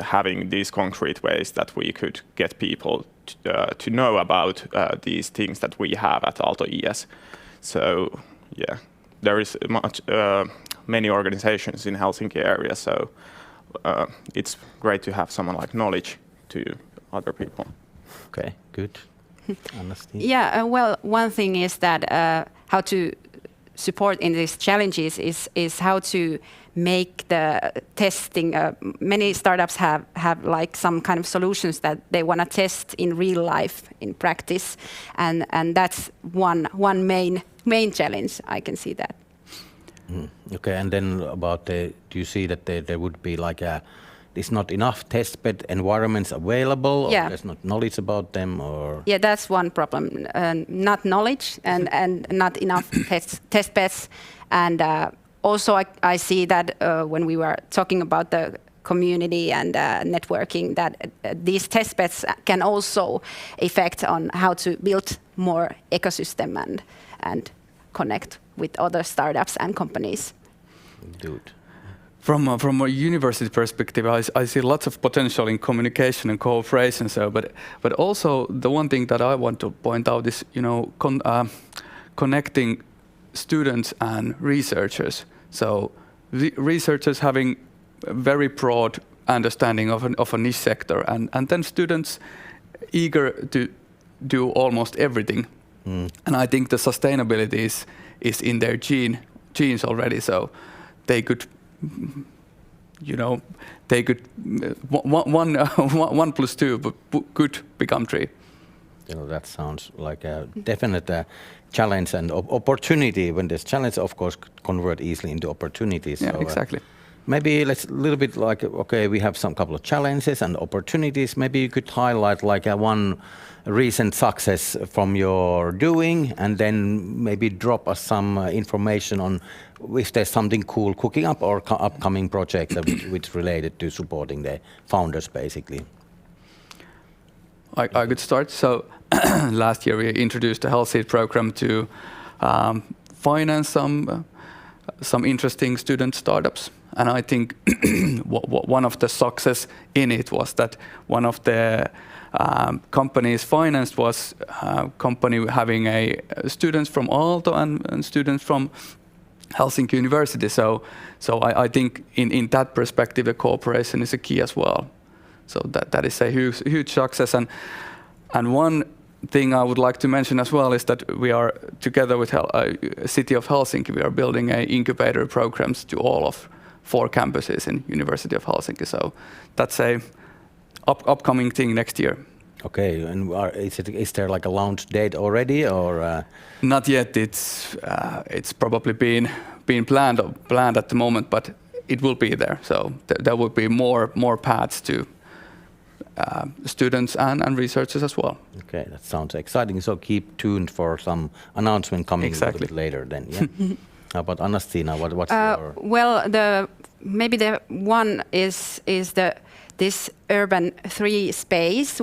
[SPEAKER 8] having these concrete ways that we could get people to know about these things that we have at Aalto ES. So yeah, there is many organizations in Helsinki area, so it's great to have someone like knowledge to other people.
[SPEAKER 10] Okay, good.
[SPEAKER 7] Yeah, well, one thing is that how to support in these challenges is how to make the testing. Many startups have like some kind of solutions that they want to test in real life, in practice, and that's one main challenge. I can see that.
[SPEAKER 10] Okay, and then about do you see that there would be there's not enough testbed environments available, or there's not knowledge about them, or?
[SPEAKER 7] Yeah, that's one problem. Not knowledge and not enough test beds. And also I see that when we were talking about the community and networking, that these test beds can also affect on how to build more ecosystem and connect with other startups and companies.
[SPEAKER 10] Good.
[SPEAKER 6] From a university perspective, I see lots of potential in communication and cooperation. So, but also the one thing that I want to point out is, connecting students and researchers. So, researchers having a very broad understanding of a niche sector, and then students eager to do almost everything. And I think the sustainability is in their genes already. So, they could. They could 1 plus 2 could become 3.
[SPEAKER 10] That sounds like a definite challenge and opportunity. When there's challenge, of course, convert easily into opportunities.
[SPEAKER 6] Yeah,
[SPEAKER 10] so,
[SPEAKER 6] exactly.
[SPEAKER 10] Maybe let's a little bit we have some couple of challenges and opportunities. Maybe you could highlight one recent success from your doing, and then maybe drop us some information on if there's something cool cooking up or upcoming project which related to supporting the founders, basically.
[SPEAKER 6] I could start. So last year we introduced the Health Seed program to finance some interesting student startups. And I think one of the success in it was that one of the companies financed was a company having students from Aalto and students from Helsinki University. So I think in that perspective, the cooperation is a key as well. So that is a huge success. And one thing I would like to mention as well is that we are together with City of Helsinki, we are building incubator programs to all of 4 campuses in University of Helsinki. So that's a upcoming thing next year.
[SPEAKER 10] Okay, and is there a launch date already, or?
[SPEAKER 6] Not yet. It's probably been planned at the moment, but it will be there. So there will be more paths to students and researchers as well.
[SPEAKER 10] Okay, that sounds exciting. So keep tuned for some announcement coming a little bit later then. Yeah. How about Anna-Stina? What's your?
[SPEAKER 7] Well, maybe the one is this Urban 3 space,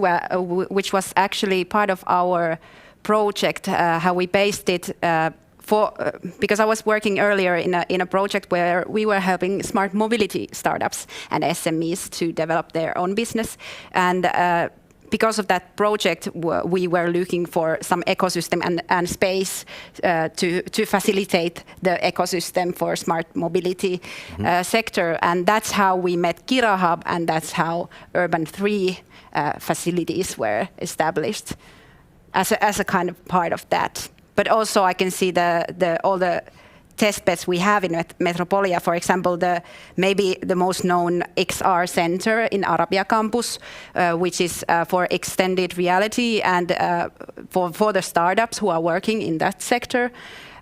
[SPEAKER 7] which was actually part of our project. How we based it because I was working earlier in a project where we were helping smart mobility startups and SMEs to develop their own business, and because of that project, we were looking for some ecosystem and space to facilitate the ecosystem for smart mobility sector. And that's how we met Kira Hub, and that's how Urban 3 facilities were established. as a kind of part of that. But also I can see all the test beds we have in Metropolia. For example, maybe the most known XR center in Arabia campus, which is for extended reality and for the startups who are working in that sector.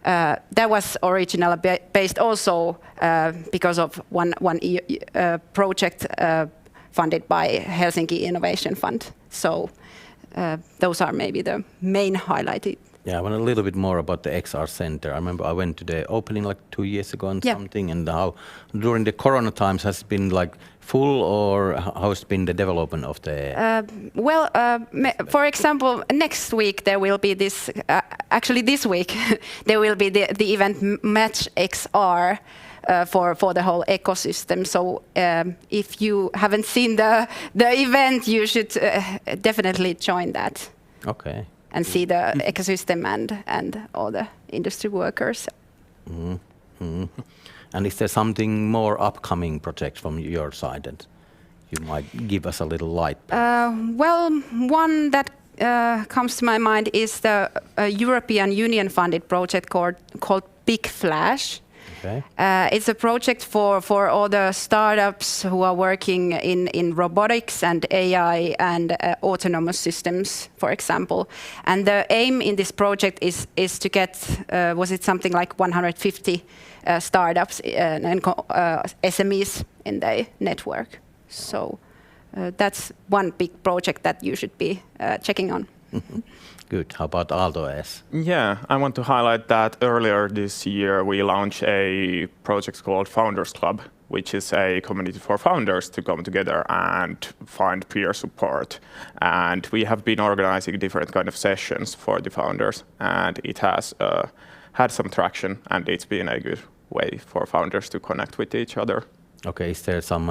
[SPEAKER 7] That was originally based also because of one project funded by Helsinki Innovation Fund. So those are maybe the main highlighted.
[SPEAKER 10] Yeah, I want a little bit more about the XR Center. I remember I went to the opening like 2 years ago and something, and how during the Corona times has it been like full, or how's been the development of the...
[SPEAKER 7] For example, next week there will be this, actually this week, there will be the event Match XR for the whole ecosystem. So if you haven't seen the event, you should definitely join that.
[SPEAKER 10] Okay.
[SPEAKER 7] And see the ecosystem and all the industry workers.
[SPEAKER 10] And is there something more upcoming project from your side that you might give us a little light?
[SPEAKER 7] Well, one that comes to my mind is the European Union funded project called Big Flash.
[SPEAKER 10] Okay.
[SPEAKER 7] It's a project for all the startups who are working in robotics and AI and autonomous systems, for example. And the aim in this project is to get, was it something like 150 startups and SMEs in the network. So that's one big project that you should be checking on.
[SPEAKER 10] Good. How about Aalto S?
[SPEAKER 8] Yeah, I want to highlight that earlier this year we launched a project called Founders Club, which is a community for founders to come together and find peer support. And we have been organizing different kind of sessions for the founders, and it has had some traction, and it's been a good way for founders to connect with each other.
[SPEAKER 10] Okay, is there some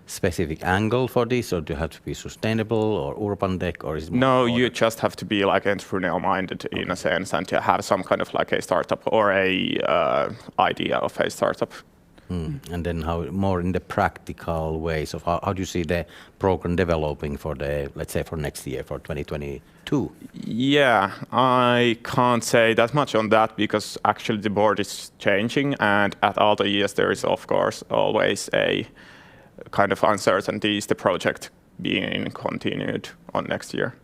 [SPEAKER 10] specific angle for this, or do you have to be sustainable or urban tech, or is it
[SPEAKER 8] no, you just have to be like entrepreneurial minded in a sense, and to have some kind of like a startup or a idea of a startup.
[SPEAKER 10] And then how more in the practical ways of how do you see the program developing for the, let's say, for next year, for 2022?
[SPEAKER 8] Yeah, I can't say that much on that because actually the board is changing, and at Aalto ES there is of course always a kind of uncertainty, is the project being continued on next year.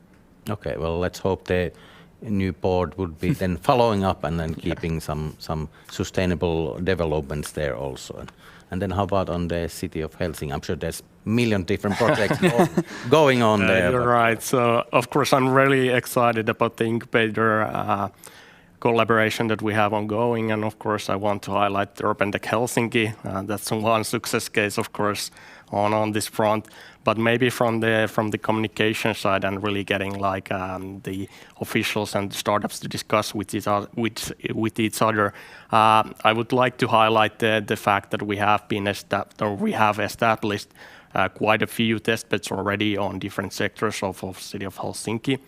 [SPEAKER 10] Okay, well, let's hope the new board would be then following up and then keeping some sustainable developments there also. And then how about on the city of Helsinki? I'm sure there's a million different projects going on there.
[SPEAKER 9] You're right. So of course I'm really excited about the incubator collaboration that we have ongoing, and of course I want to highlight the Urban Tech Helsinki. That's one success case, of course, on this front. But maybe from the communication side and really getting like the officials and startups to discuss with each other, I would like to highlight the fact that we have established quite a few testbeds already on different sectors of city of Helsinki.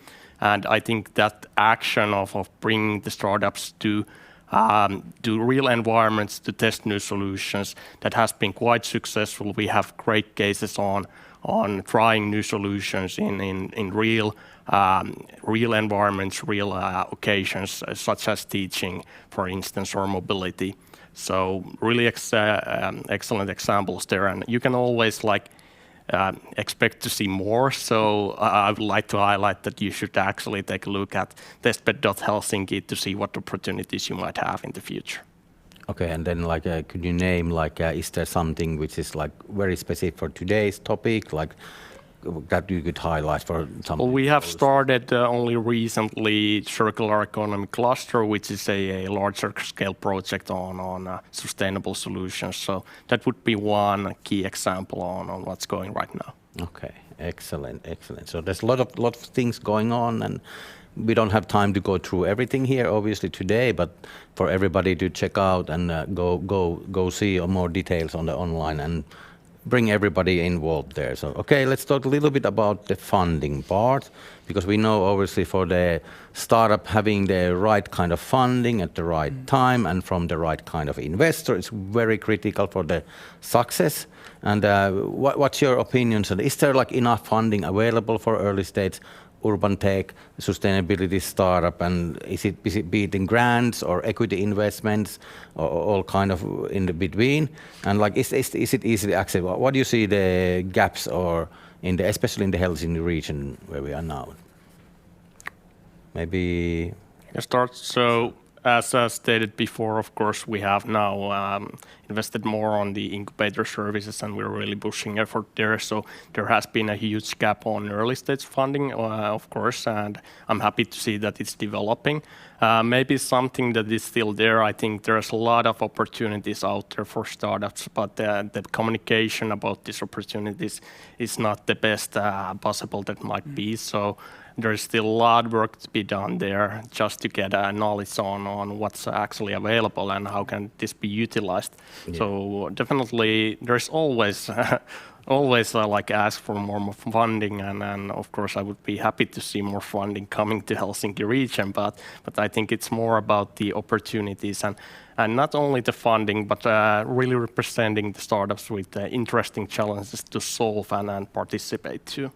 [SPEAKER 9] And I think that action of bringing the startups to real environments to test new solutions, that has been quite successful. We have great cases on trying new solutions in real environments, real occasions, such as teaching, for instance, or mobility. So really excellent examples there, and you can always expect to see more. So I would like to highlight that you should actually take a look at testbed.helsinki to see what opportunities you might have in the future.
[SPEAKER 10] Okay, and then could you name is there something which is very specific for today's topic, that you could highlight for some?
[SPEAKER 9] Well, we have started only recently Circular Economy Cluster, which is a larger scale project on sustainable solutions. So that would be one key example on what's going right now.
[SPEAKER 10] Okay, excellent. So there's a lot of things going on, and we don't have time to go through everything here, obviously, today, but for everybody to check out and go see more details on the online and bring everybody involved there. So, okay, let's talk a little bit about the funding part, because we know obviously for the startup having the right kind of funding at the right time and from the right kind of investor is very critical for the success. And what's your opinion? So is there enough funding available for early stage? urban tech, sustainability startup, and is it be it in grants or equity investments or all kind of in the between? And like, is it easily accessible? What do you see the gaps or especially in the Helsinki region where we are now? Maybe
[SPEAKER 9] I start. So as stated before, of course, we have now invested more on the incubator services, and we're really pushing effort there. So there has been a huge gap on early stage funding, of course, and I'm happy to see that it's developing. Maybe something that is still there. I think there's a lot of opportunities out there for startups, but the communication about these opportunities is not the best possible that might be. So there's still a lot of work to be done there just to get knowledge on what's actually available and how can this be utilized. Yeah. So definitely there's always like ask for more funding, and of course I would be happy to see more funding coming to Helsinki region, but I think it's more about the opportunities and not only the funding, but really representing the startups with interesting challenges to solve and participate too.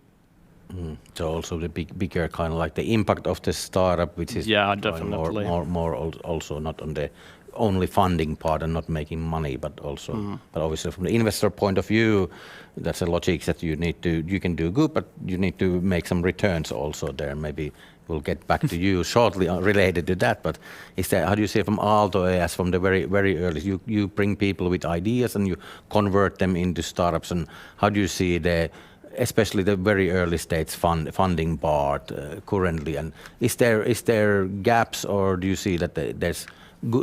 [SPEAKER 10] So also the bigger kind of like the impact of the startup, which is
[SPEAKER 9] definitely
[SPEAKER 10] more also not on the only funding part and not making money, but also but obviously from the investor point of view, that's a logic that you can do good, but you need to make some returns also there. Maybe we'll get back to you shortly related to that. But how do you say from Aalto as from the very early, you bring people with ideas and you convert them into startups, and how do you see especially the very early stage funding part currently, and is there gaps, or do you see that there's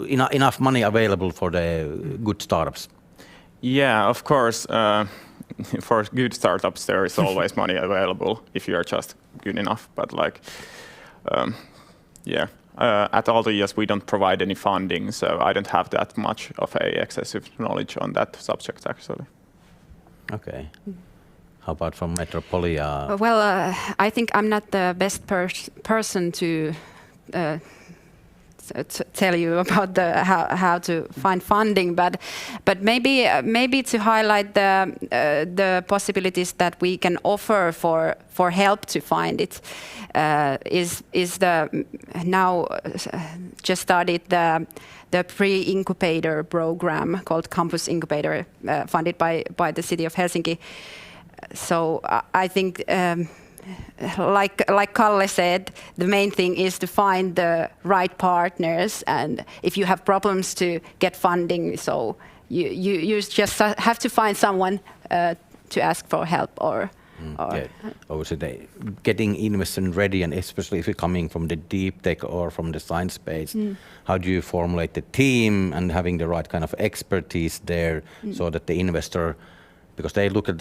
[SPEAKER 10] enough money available for the good startups?
[SPEAKER 8] Yeah, of course. For good startups, there is always money available if you are just good enough. But like, at Aalto ES we don't provide any funding, so I don't have that much of a excessive knowledge on that subject actually.
[SPEAKER 10] Okay. How about from Metropolia?
[SPEAKER 7] Well, I think I'm not the best person to tell you about how to find funding, but maybe to highlight the possibilities that we can offer for help to find it is the now just started the pre-incubator program called Campus Incubator, funded by the city of Helsinki. So I think, like Kalle said, the main thing is to find the right partners, and if you have problems to get funding, so you just have to find someone to ask for help or
[SPEAKER 10] obviously getting investment ready, and especially if you're coming from the deep tech or from the science space, how do you formulate the team and having the right kind of expertise there so that the investor, because they look at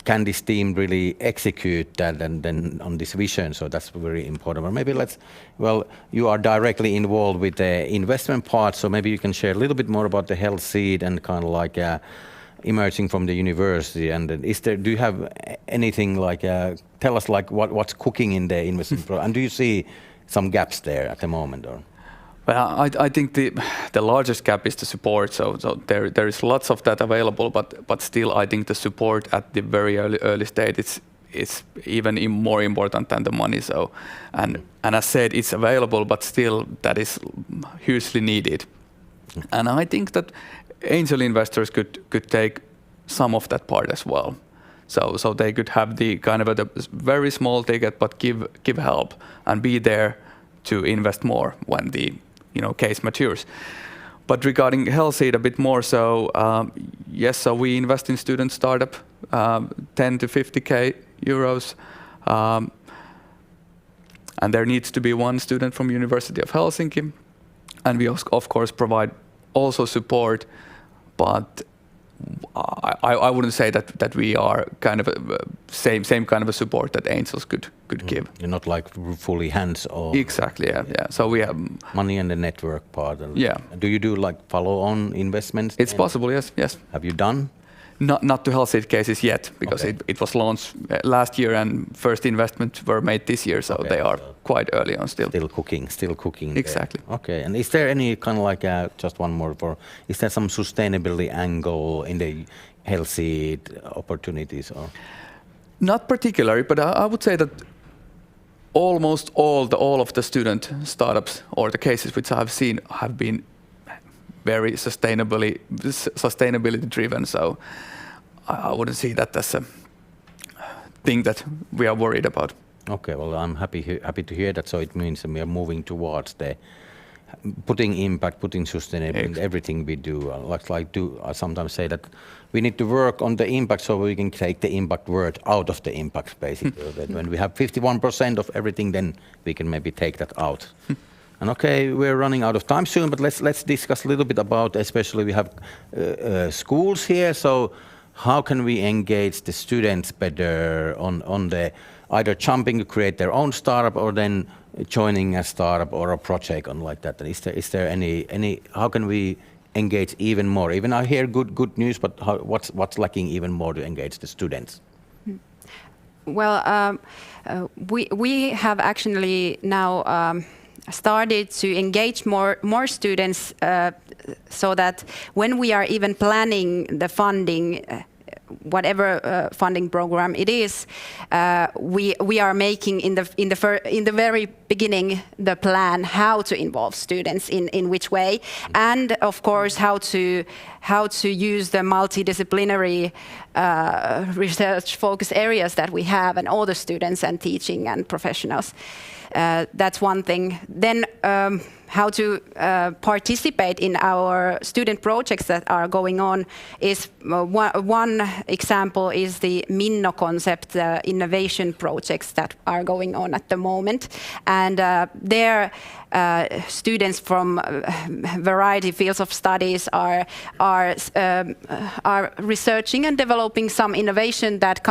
[SPEAKER 10] can this team really execute that and then on this vision? So that's very important. But maybe you are directly involved with the investment part, so maybe you can share a little bit more about the Health Seed and kind of like emerging from the university. And do you have anything like tell us like what's cooking in the investment program? And do you see some gaps there at the moment, or?
[SPEAKER 6] Well, I think the largest gap is the support. So there is lots of that available, but still I think the support at the very early stage is even more important than the money. So and as said, it's available, but still that is hugely needed. And I think that angel investors could take some of that part as well. So they could have the kind of a very small ticket, but give help and be there to invest more when the case matures. But regarding Health Seed a bit more, so yes, so we invest in student startup, 10 to 50k euros, and there needs to be one student from University of Helsinki, and we of course provide also support, but I wouldn't say that we are kind of same kind of a support that angels could give.
[SPEAKER 10] You're not like fully hands-on.
[SPEAKER 6] Exactly, yeah. So we have
[SPEAKER 10] money and the network part.
[SPEAKER 6] Yeah.
[SPEAKER 10] Do you do like follow-on investments?
[SPEAKER 6] It's possible, yes.
[SPEAKER 10] Have you done?
[SPEAKER 6] Not to Health Seed cases yet, because it was launched last year and first investments were made this year, so they are quite early on still.
[SPEAKER 10] Still cooking.
[SPEAKER 6] Exactly.
[SPEAKER 10] There. Okay, and is there any kind of like, just one more is there some sustainability angle in the Health Seed opportunities? Or?
[SPEAKER 6] Not particularly, but I would say that almost all of the student startups or the cases which I've seen have been very sustainability driven. So I wouldn't see that as a thing that we are worried about.
[SPEAKER 10] Okay, well, I'm happy to hear that. So it means that we are moving towards the putting impact, putting sustainability in everything we do. I sometimes say that we need to work on the impact so we can take the impact word out of the impact, basically. That when we have 51% of everything, then we can maybe take that out. And okay, we're running out of time soon, but let's discuss a little bit about, especially we have schools here. So how can we engage the students better on the either jumping to create their own startup or then joining a startup or a project on like that? Is there any how can we engage even more? Even I hear good news, but what's lacking even more to engage the students?
[SPEAKER 7] Well, we have actually now started to engage more students so that when we are even planning the funding, whatever funding program it is, we are making in the very beginning the plan how to involve students in which way, and of course how to use the multidisciplinary research focus areas that we have, and all the students and teaching and professionals. That's one thing. Then how to participate in our student projects that are going on is one example is the Minno concept innovation projects that are going on at the moment, and there students from variety fields of studies are researching and developing some innovation that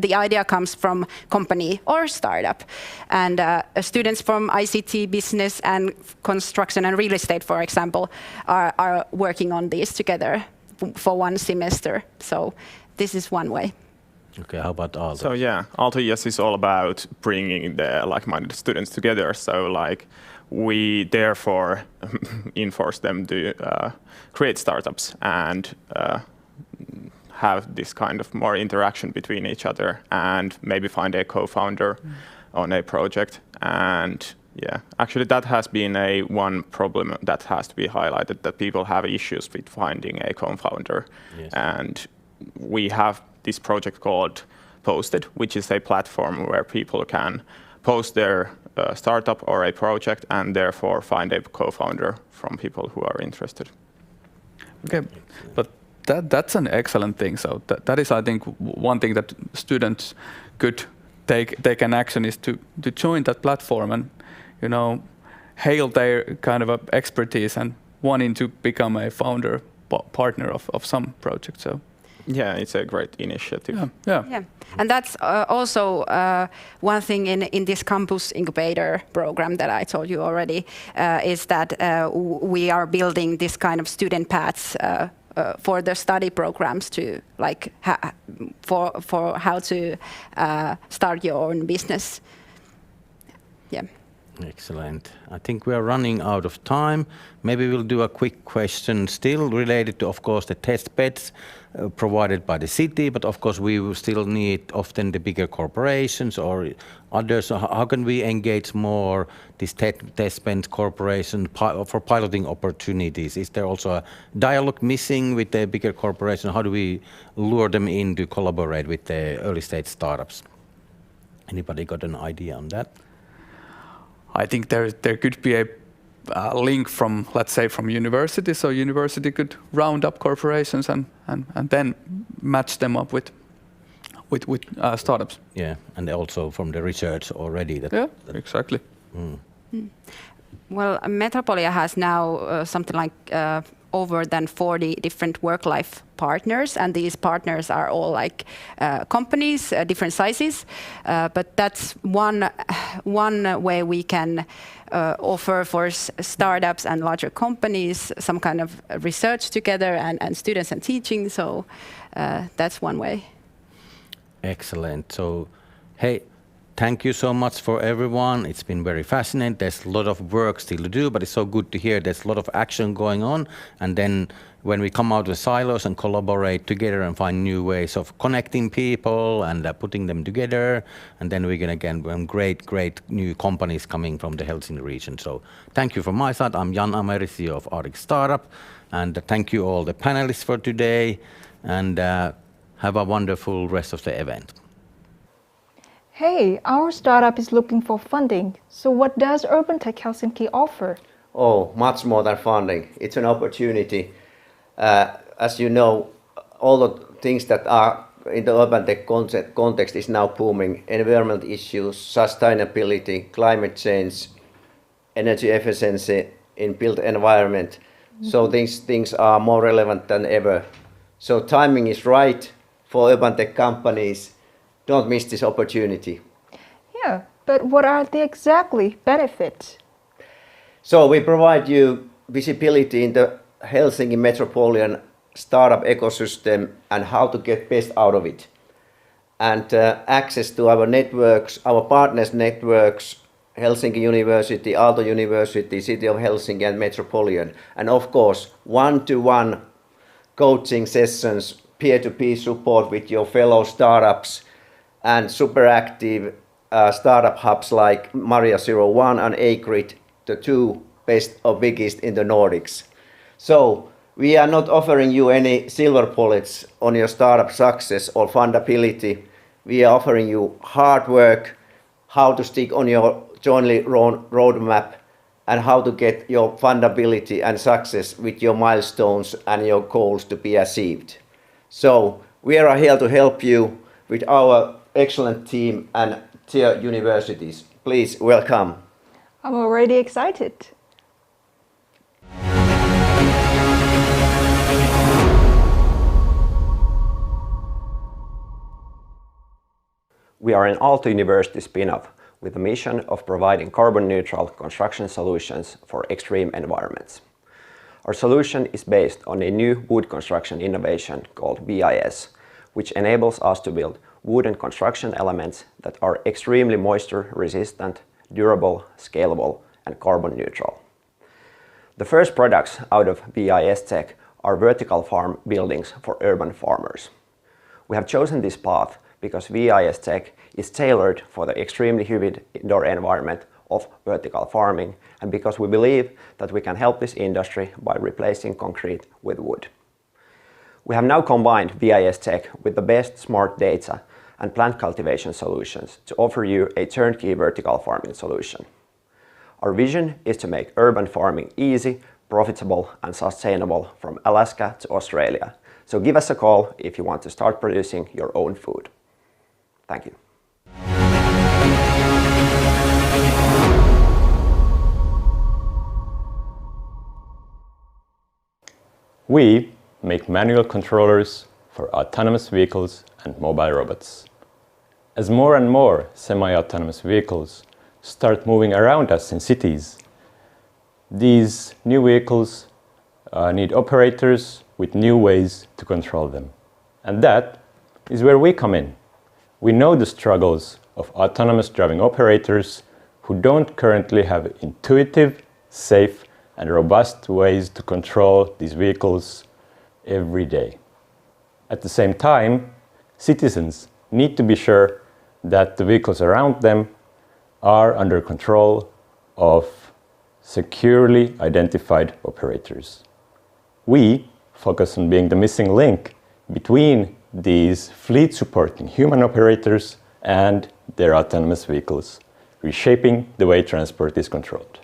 [SPEAKER 7] the idea comes from company or startup, and students from ICT, business and construction and real estate, for example, are working on these together for one semester. So this is one way.
[SPEAKER 10] Okay, how about Aalto?
[SPEAKER 8] So yeah, Aalto ES is all about bringing the like-minded students together. So like we therefore enforce them to create startups and have this kind of more interaction between each other and maybe find a co-founder on a project. And yeah, actually that has been one problem that has to be highlighted, that people have issues with finding a co-founder. Yes. And we have this project called Posted, which is a platform where people can post their startup or a project and therefore find a co-founder from people who are interested.
[SPEAKER 6] Okay, but that's an excellent thing. So that is, I think, one thing that students could take an action is to join that platform and, you know, hail their kind of expertise and wanting to become a founder partner of some project. So
[SPEAKER 8] yeah, it's a great initiative.
[SPEAKER 6] Yeah.
[SPEAKER 7] And that's also one thing in this campus incubator program that I told you already, is that we are building this kind of student paths for the study programs to like for how to start your own business. Yeah.
[SPEAKER 10] Excellent. I think we are running out of time. Maybe we'll do a quick question still related to, of course, the test beds provided by the city, but of course we will still need often the bigger corporations or others. So how can we engage more these test beds corporation for piloting opportunities? Is there also a dialogue missing with the bigger corporation? How do we lure them in to collaborate with the early stage startups? Anybody got an idea on that?
[SPEAKER 6] I think there could be a link from, let's say, from university. So university could round up corporations and then match them up with startups.
[SPEAKER 10] Yeah, and also from the research already.
[SPEAKER 6] Exactly.
[SPEAKER 7] Well, Metropolia has now something like over than 40 different work-life partners, and these partners are all like companies, different sizes. But that's one way we can offer for startups and larger companies some kind of research together and students and teaching. So that's one way.
[SPEAKER 10] Excellent. So, hey, thank you so much for everyone. It's been very fascinating. There's a lot of work still to do, but it's so good to hear there's a lot of action going on. And then when we come out of silos and collaborate together and find new ways of connecting people and putting them together, and then we're going to get great new companies coming from the Helsinki region. So thank you from my side. I'm Jan Ameri, CEO of Arctic Startup, and thank you all the panelists for today, and have a wonderful rest of the event.
[SPEAKER 4] Hey, our startup is looking for funding. So what does Urban Tech Helsinki offer?
[SPEAKER 2] Oh, much more than funding. It's an opportunity. As you know, all the things that are in the urban tech context is now booming. Environmental issues, sustainability, climate change, energy efficiency in built environment. So these things are more relevant than ever. So timing is right for urban tech companies. Don't miss this opportunity.
[SPEAKER 4] Yeah, but what are the exactly benefits?
[SPEAKER 2] So we provide you visibility in the Helsinki metropolitan startup ecosystem and how to get best out of it. And access to our networks, our partners' networks, Helsinki University, Aalto University, City of Helsinki and Metropolitan. And of course, one-to-one coaching sessions, peer-to-peer support with your fellow startups, and super active startup hubs like Maria 01 and A-Grid, the two best or biggest in the Nordics. So we are not offering you any silver bullets on your startup success or fundability. We are offering you hard work, how to stick on your jointly roadmap, and how to get your fundability and success with your milestones and your goals to be achieved. So we are here to help you with our excellent team and tier universities. Please welcome.
[SPEAKER 4] I'm already excited.
[SPEAKER 11] We are an Aalto University spin-off with a mission of providing carbon-neutral construction solutions for extreme environments. Our solution is based on a new wood construction innovation called BIS, which enables us to build wooden construction elements that are extremely moisture-resistant, durable, scalable, and carbon-neutral. The first products out of BIS Tech are vertical farm buildings for urban farmers. We have chosen this path because BIS Tech is tailored for the extremely humid indoor environment of vertical farming, and because we believe that we can help this industry by replacing concrete with wood. We have now combined BIS Tech with the best smart data and plant cultivation solutions to offer you a turnkey vertical farming solution. Our vision is to make urban farming easy, profitable, and sustainable from Alaska to Australia. So give us a call if you want to start producing your own food. Thank you.
[SPEAKER 12] We make manual controllers for autonomous vehicles and mobile robots. As more and more semi-autonomous vehicles start moving around us in cities, these new vehicles need operators with new ways to control them. And that is where we come in. We know the struggles of autonomous driving operators who don't currently have intuitive, safe, and robust ways to control these vehicles every day. At the same time, citizens need to be sure that the vehicles around them are under control of securely identified operators. We focus on being the missing link between these fleet-supporting human operators and their autonomous vehicles, reshaping the way transport is controlled.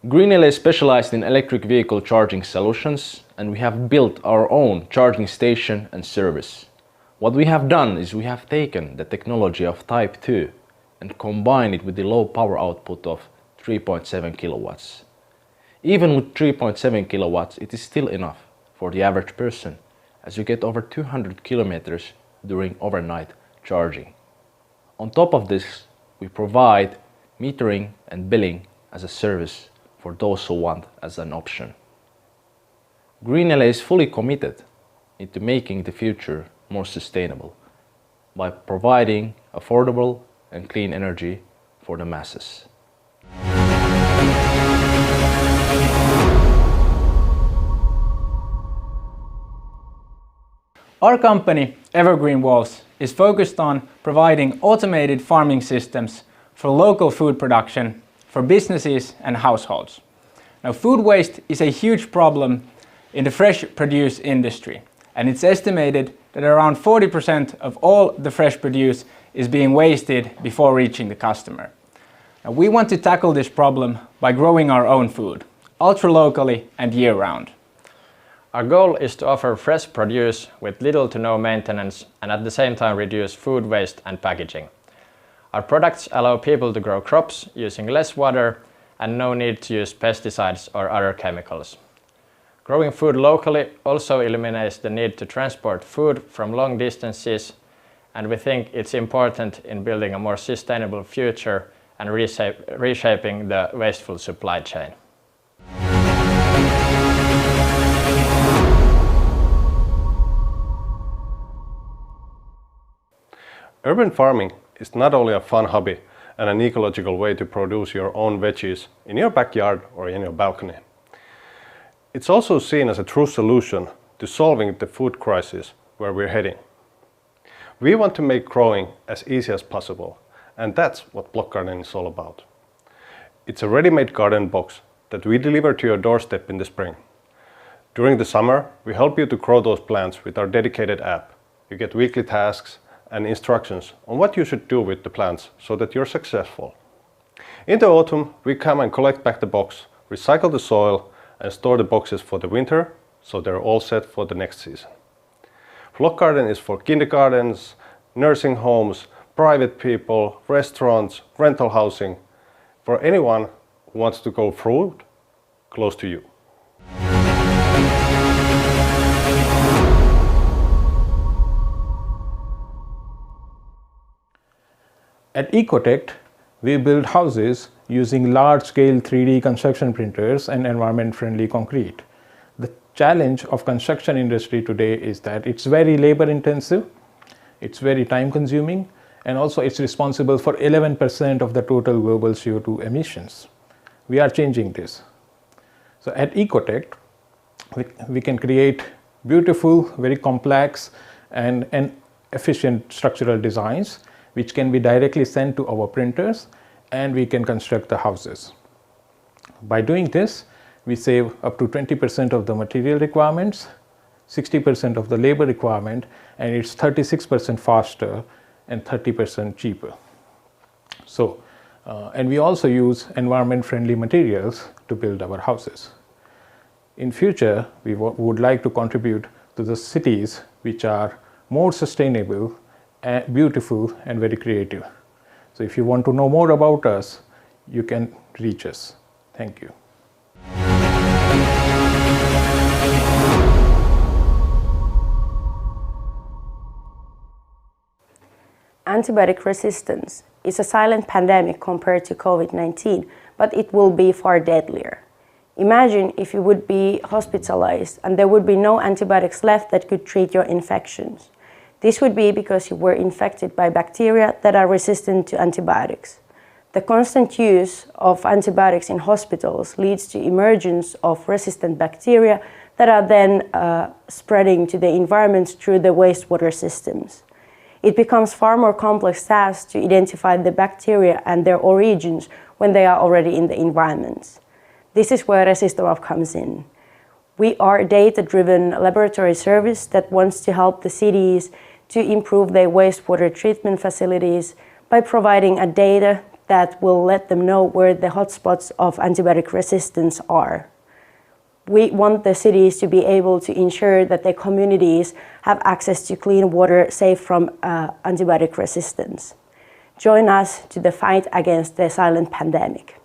[SPEAKER 13] GreenLA is specialized in electric vehicle charging solutions, and we have built our own charging station and service. What we have done is we have taken the technology of Type 2 and combined it with the low power output of 3.7 kilowatts. Even with 3.7 kilowatts, it is still enough for the average person, as you get over 200 kilometers during overnight charging. On top of this, we provide metering and billing as a service for those who want as an option. GreenLA is fully committed into making the future more sustainable by providing affordable and clean energy for the masses.
[SPEAKER 14] Our company, Evergreen Walls, is focused on providing automated farming systems for local food production for businesses and households. Now, food waste is a huge problem in the fresh produce industry, and it's estimated that around 40% of all the fresh produce is being wasted before reaching the customer. Now, we want to tackle this problem by growing our own food, ultra-locally and year-round.
[SPEAKER 15] Our goal is to offer fresh produce with little to no maintenance and at the same time reduce food waste and packaging. Our products allow people to grow crops using less water and no need to use pesticides or other chemicals. Growing food locally also eliminates the need to transport food from long distances, and we think it's important in building a more sustainable future and reshaping the wasteful supply chain.
[SPEAKER 16] Urban farming is not only a fun hobby and an ecological way to produce your own veggies in your backyard or in your balcony. It's also seen as a true solution to solving the food crisis where we're heading. We want to make growing as easy as possible, and that's what Block Garden is all about. It's a ready-made garden box that we deliver to your doorstep in the spring. During the summer, we help you to grow those plants with our dedicated app. You get weekly tasks and instructions on what you should do with the plants so that you're successful. In the autumn, we come and collect back the box, recycle the soil, and store the boxes for the winter, so they're all set for the next season. Block Garden is for kindergartens, nursing homes, private people, restaurants, rental housing, for anyone who wants to grow fruit close to you.
[SPEAKER 17] At Ecotect, we build houses using large-scale 3D construction printers and environment-friendly concrete. The challenge of construction industry today is that it's very labor-intensive, it's very time-consuming, and also it's responsible for 11% of the total global CO2 emissions. We are changing this. So at Ecotect, we can create beautiful, very complex, and efficient structural designs which can be directly sent to our printers, and we can construct the houses. By doing this, we save up to 20% of the material requirements, 60% of the labor requirement, and it's 36% faster and 30% cheaper. So, and we also use environment-friendly materials to build our houses. In future, we would like to contribute to the cities which are more sustainable, beautiful, and very creative. So if you want to know more about us, you can reach us. Thank you.
[SPEAKER 18] Antibiotic resistance is a silent pandemic compared to COVID-19, but it will be far deadlier. Imagine if you would be hospitalized and there would be no antibiotics left that could treat your infections. This would be because you were infected by bacteria that are resistant to antibiotics. The constant use of antibiotics in hospitals leads to emergence of resistant bacteria that are then spreading to the environment through the wastewater systems. It becomes far more complex task to identify the bacteria and their origins when they are already in the environments. This is where Resistomap comes in. We are a data-driven laboratory service that wants to help the cities to improve their wastewater treatment facilities by providing a data that will let them know where the hotspots of antibiotic resistance are. We want the cities to be able to ensure that their communities have access to clean water safe from antibiotic resistance. Join us to the fight against the silent pandemic.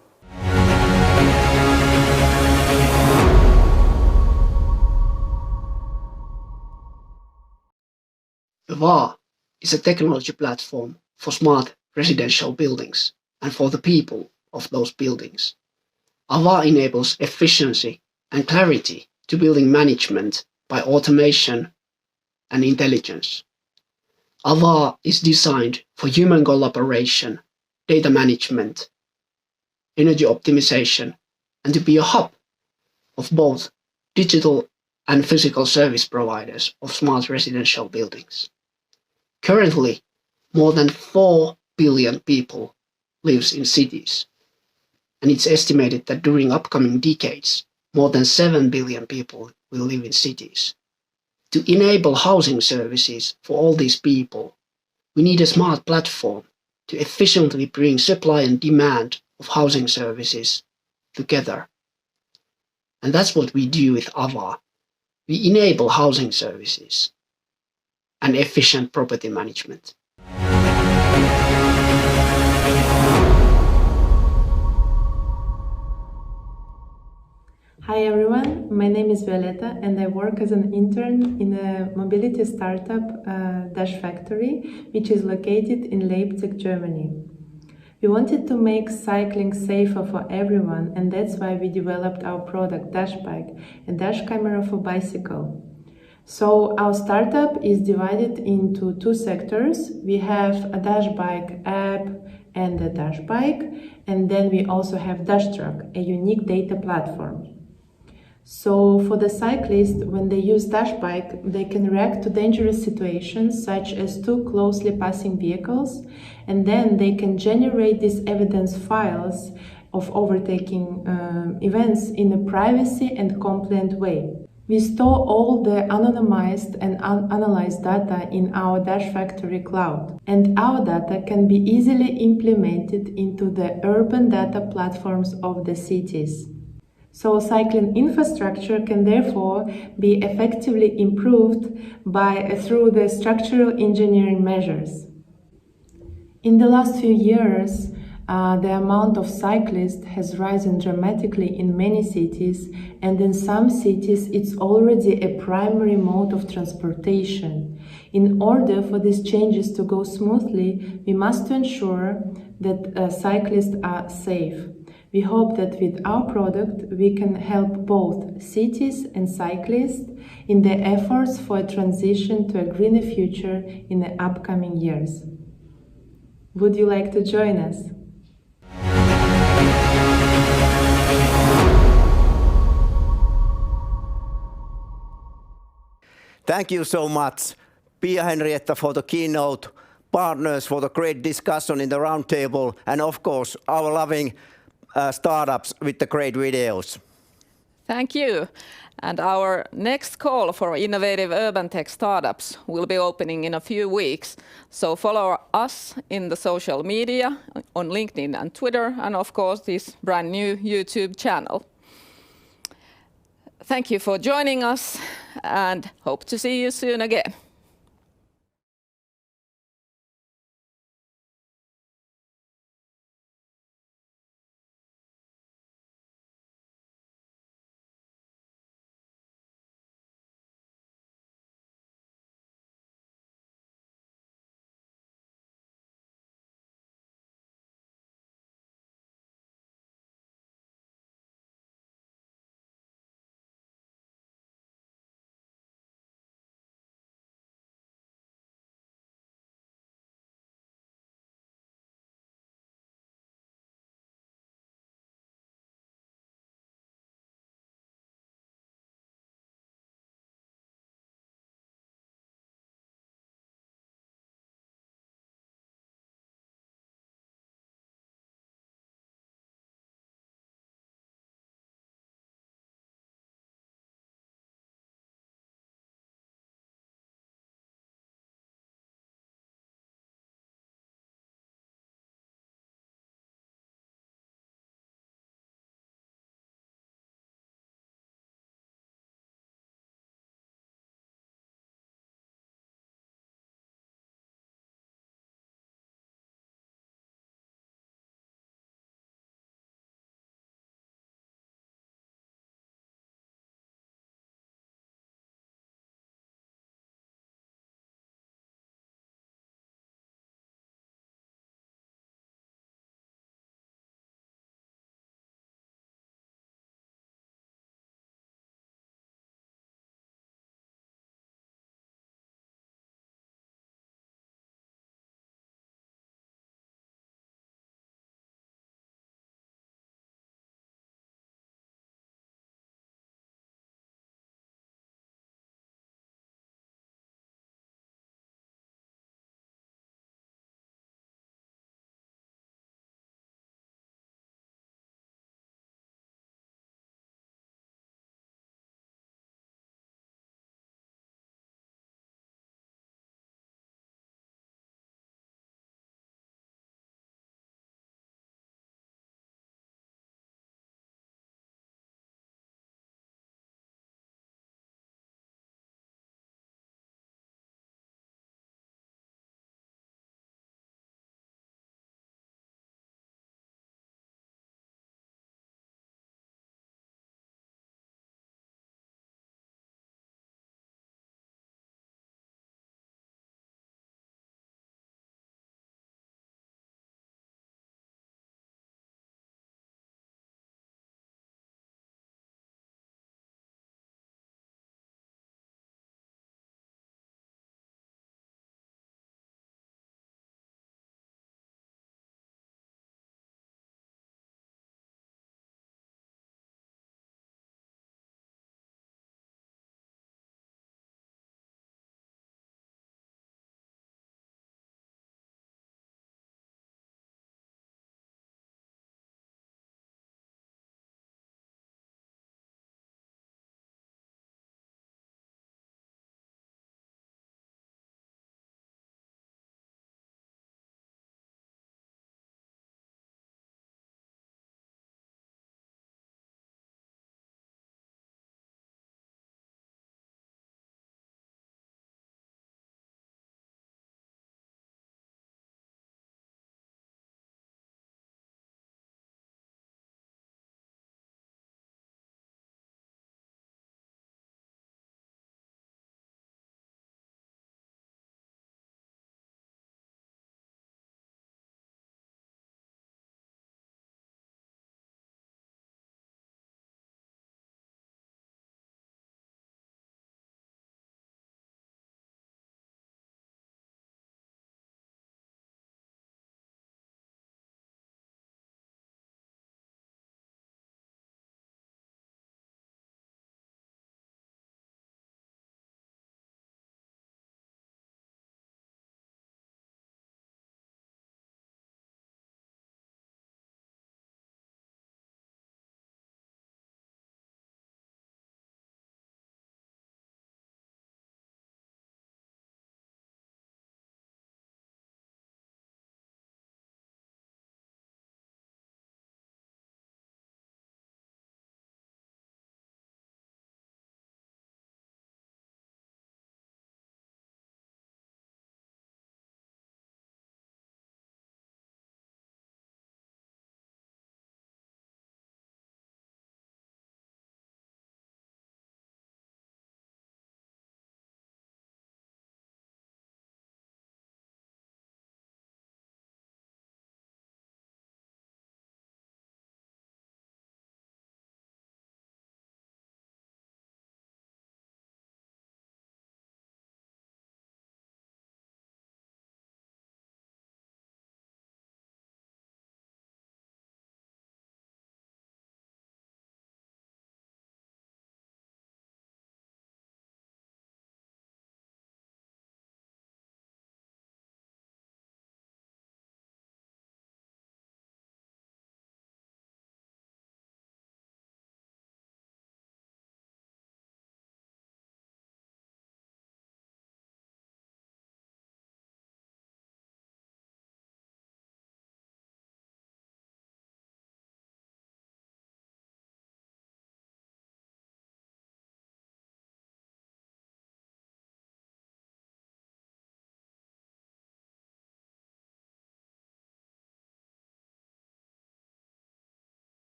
[SPEAKER 19] VA is a technology platform for smart residential buildings and for the people of those buildings. VA enables efficiency and clarity to building management by automation and intelligence. Ava is designed for human collaboration, data management, energy optimization, and to be a hub of both digital and physical service providers of smart residential buildings. Currently, more than 4 billion people lives in cities, and it's estimated that during upcoming decades, more than 7 billion people will live in cities. To enable housing services for all these people, we need a smart platform to efficiently bring supply and demand of housing services together. And that's what we do with Ava. We enable housing services and efficient property management.
[SPEAKER 20] Hi everyone, my name is Violeta and I work as an intern in a mobility startup, Dash Factory, which is located in Leipzig, Germany. We wanted to make cycling safer for everyone, and that's why we developed our product Dash Bike, a dash camera for bicycle. So our startup is divided into 2 sectors. We have a Dash Bike app and a Dash Bike, and then we also have Dash Truck, a unique data platform. So for the cyclist, when they use Dash Bike, they can react to dangerous situations such as 2 closely passing vehicles, and then they can generate these evidence files of overtaking events in a privacy and compliant way. We store all the anonymized and analyzed data in our Dash Factory cloud, and our data can be easily implemented into the urban data platforms of the cities. So cycling infrastructure can therefore be effectively improved through the structural engineering measures. In the last few years, the amount of cyclists has risen dramatically in many cities, and in some cities it's already a primary mode of transportation. In order for these changes to go smoothly, we must ensure that cyclists are safe. We hope that with our product we can help both cities and cyclists in their efforts for a transition to a greener future in the upcoming years. Would you like to join us?
[SPEAKER 2] Thank you so much, Pia Henrietta, for the keynote, partners for the great discussion in the roundtable, and of course our loving startups with the great videos.
[SPEAKER 1] Thank you. And our next call for innovative urban tech startups will be opening in a few weeks. So follow us in the social media, on LinkedIn and Twitter, and of course this brand new YouTube channel. Thank you for joining us and hope to see you soon again.